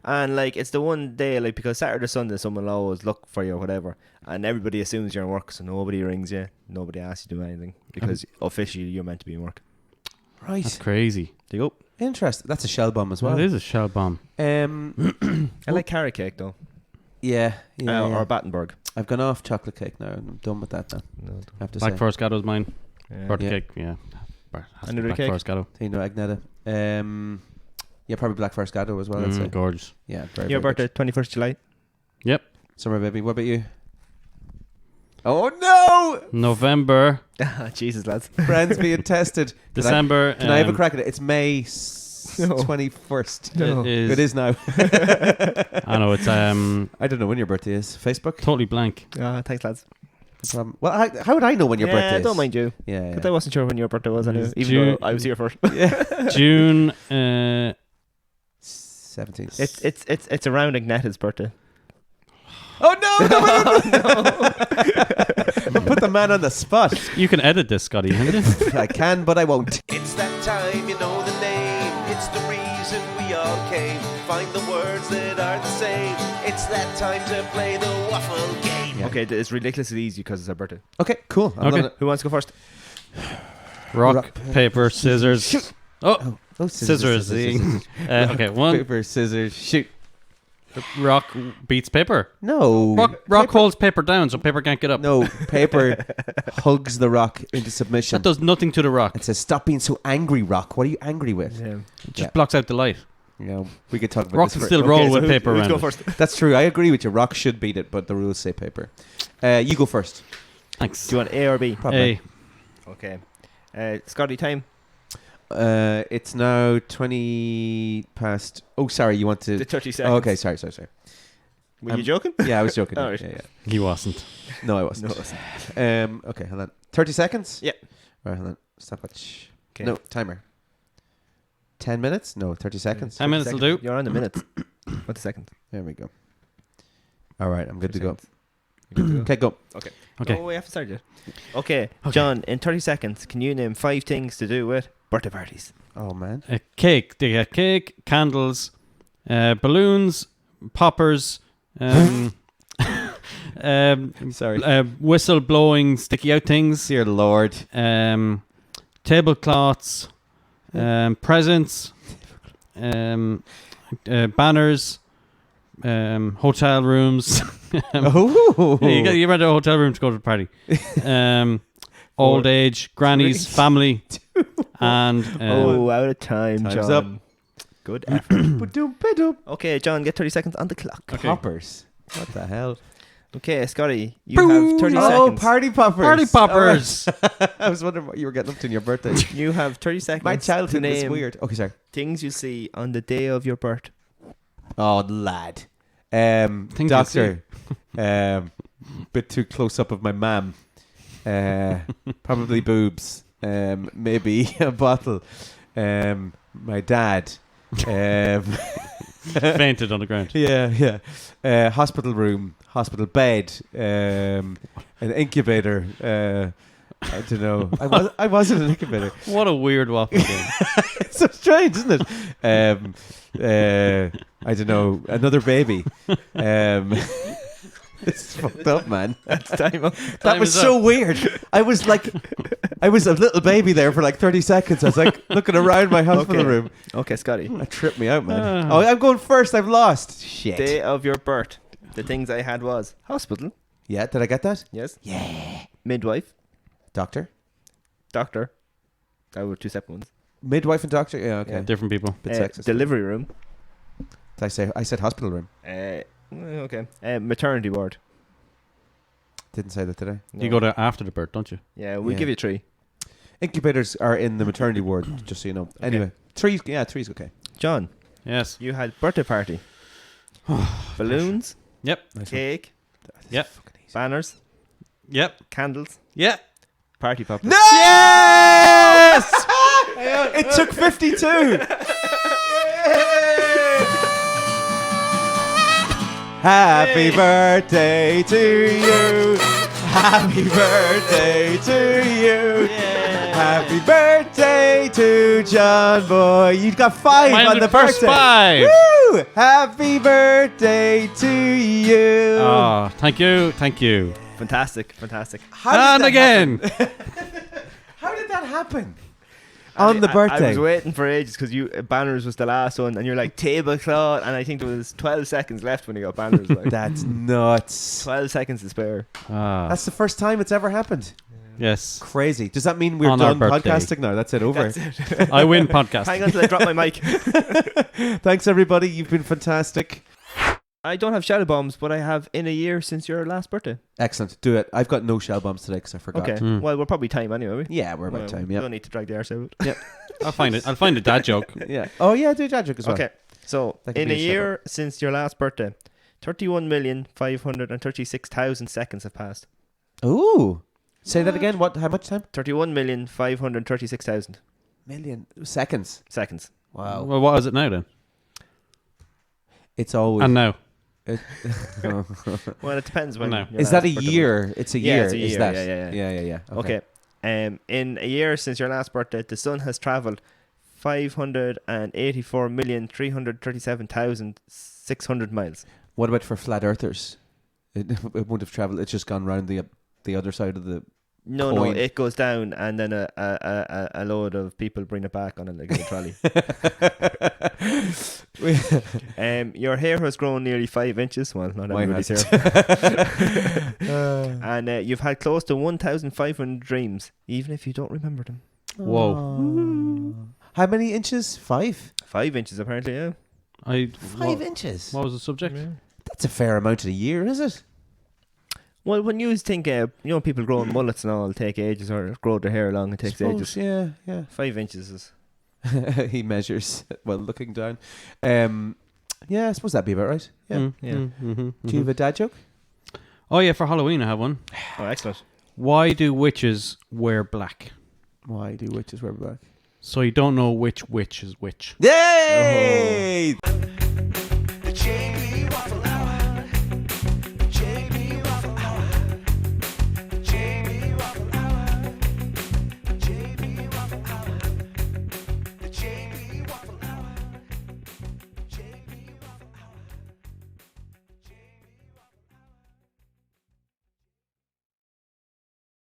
And like it's the one day, like, because Saturday or Sunday someone will always look for you or whatever, and everybody assumes you're in work, so nobody rings you, nobody asks you to do anything, because officially you're meant to be in work. Right. That's crazy. There you go. Interesting. That's a shell bomb as well. It is a shell bomb. I like carrot cake though. Yeah. Or Battenberg. I've gone off chocolate cake now. I'm done with that now. No, I have to Black say. Forest Gatto's mine. yeah. Birthday Yeah. cake, yeah. Has to be Another Black cake? Forest Gatto. Agnetta. Yeah, probably Black Forest Gatto as well. I'd say. Gorgeous. Yeah, very, Your very birthday, 21st July. Yep. good. Summer baby. What about you? Oh no! November, Jesus, lads. Friends being tested. December. Can I have a crack at it? It's May No. 21st. No. It is now. I know it's I don't know when your birthday is. Facebook? totally blank. Thanks, lads. No problem. Well, how would I know when your birthday is? don't mind you. Yeah. But I wasn't sure when your birthday was anyway, even June. though I was here first. June. 17th. It's around Agnetta's birthday. Oh no! Put the man on the spot. You can edit this, Scotty. Can't you? I can, but I won't. It's that time, you know the name. It's the reason we all came. Find the words that are the same. It's that time to play the waffle game. Yeah. Okay, it's ridiculously easy because it's her birthday. Okay, cool. I'm Okay. loving it. Who wants to go first? Rock, paper, scissors. Shoot. Oh, Oh, scissors. Okay, one. Paper, scissors, shoot. Rock beats paper. No. Rock holds paper down, so paper can't get up. No, paper hugs the rock into submission. That does nothing to the rock. It says, "Stop being so angry, rock. What are you angry with?" Yeah. It just blocks out the light. You know, we could talk about Rock this. can for- still Okay, roll so with who- paper who's around. go it. first? That's true. I agree with you. Rock should beat it, but the rules say paper. You go first. Thanks. Do you want A or B? Probably. Okay. Scotty, time. It's now 20 past. Oh, sorry. You want to? The 30 seconds. Oh, okay. Sorry. Were you joking? Yeah, I was joking. Oh, right. Yeah. He wasn't. No, I wasn't. No, it wasn't. Okay, hold on. 30 seconds? Yeah. Right, hold on. Stopwatch. Okay. No, timer. 10 minutes? No, 30 seconds. 10 minutes will do. You're on the minute. What's a second? There we go. All right, I'm good to 30 go. seconds. You good to go? Okay, go. Okay. Oh, we have to start yet. Okay, John, in 30 seconds, can you name 5 things to do with birthday parties? Oh, man. A cake. They get cake, candles, balloons, poppers, I'm sorry. whistle blowing, sticky out things, Dear Lord. tablecloths, presents, banners, hotel rooms. Oh. Yeah, you rent a hotel room to go to the party. Old age, grannies, family, and out of time, Time's John. up. Good effort. Ba-doom. Okay, John, get 30 seconds on the clock. Okay. Poppers. What the hell? Okay, Scotty, you have 30 Oh, seconds. party poppers. Party poppers. Oh, I was wondering what you were getting up to in your birthday. You have 30 seconds My to childhood was name weird. Okay, sorry. things you see on the day of your birth. Oh, lad. Things Doctor. Bit too close up of my mam. Probably boobs. Maybe a bottle. My dad. Fainted on the ground. Yeah. Hospital room. Hospital bed. An incubator. I don't know. I wasn't an incubator. What a weird waffle game. It's so strange, isn't it? I don't know. Another baby. It's fucked up, man. That's time up. That Time was is so up. weird. I was a little baby there for like 30 seconds. I was like looking around my hospital Okay. room. Okay, Scotty. That tripped me out, man. Ah. Oh, I'm going first. I've lost. Shit. Day of your birth. The things I had was hospital. Yeah, did I get that? Yes. Yeah. Midwife. Doctor? Doctor. That were 2 separate ones. Midwife and doctor? Yeah, okay. Yeah. Different people. Bit sexist. Delivery room. Did I said hospital room. Okay. Maternity ward. Didn't say that today. You go there after the birth, don't you? Yeah, we'll Yeah. give you 3. Incubators are in the maternity ward, just so you know. Anyway, three's okay. John, Yes. you had birthday party. Balloons. Yep. Nice one. Cake. Yep. Fucking easy. Banners. Yep. Candles. Yep. Party poppers. No! Yes! It took 52. Happy birthday to you. Happy birthday to you. Happy birthday to John Boy. You got 5 Mine's on the first birthday. 5. Woo! Happy birthday to you. Oh, thank you. Fantastic. How did And that again. happen? How did that happen? On the birthday. I was waiting for ages because banners was the last one, and you're like tablecloth, and I think there was 12 seconds left when you got banners. Like, That's nuts. 12 seconds to spare. That's the first time it's ever happened. Yes. Crazy. Does that mean we're On our done birthday. podcasting now? That's it, over. That's it. I win podcast. Hang on till I drop my mic. Thanks, everybody. You've been fantastic. I don't have shadow bombs, but I have in a year since your last birthday. Excellent. Do it. I've got no shell bombs today because I forgot. Okay. Well, we're probably time anyway. Are we? Yeah, we're about Well, time. We Yeah. don't need to drag the arse out. Yep. I'll find a dad joke. Yeah. Oh, yeah, do a dad joke as well. Okay. So, That could in be a a year since your last birthday, 31,536,000 seconds have passed. Ooh. Say that again. What? How much time? 31,536,000 Million seconds. seconds. Wow. Well, what is it now then? It's always. And now. Well, it depends when. No. your Is that a last birthday was. year? It's a Yeah, year. it's a Is year. that? Yeah. Okay. Okay. In a year since your last birthday, the sun has travelled 584,337,600 miles. What about for flat earthers? It won't have travelled. It's just gone round the other side of the. No, Coin. it goes down, and then a load of people bring it back on a trolley. Your hair has grown nearly 5 inches. Well, not Mine everybody's has. hair. And you've had close to 1,500 dreams, even if you don't remember them. Whoa. How many inches? 5? 5 inches, apparently, yeah. 5 inches? What was the subject? Yeah. That's a fair amount in a year, is it? Well, when you think, people growing mullets and all take ages, or grow their hair long, it takes ages. Yeah, yeah. 5 inches is. He measures while looking down. Yeah, I suppose that'd be about right. Yeah. Yeah. Do you have a dad joke? Oh yeah, for Halloween I have one. Oh, excellent. Why do witches wear black? Why do witches wear black? So you don't know which witch is which. Yay!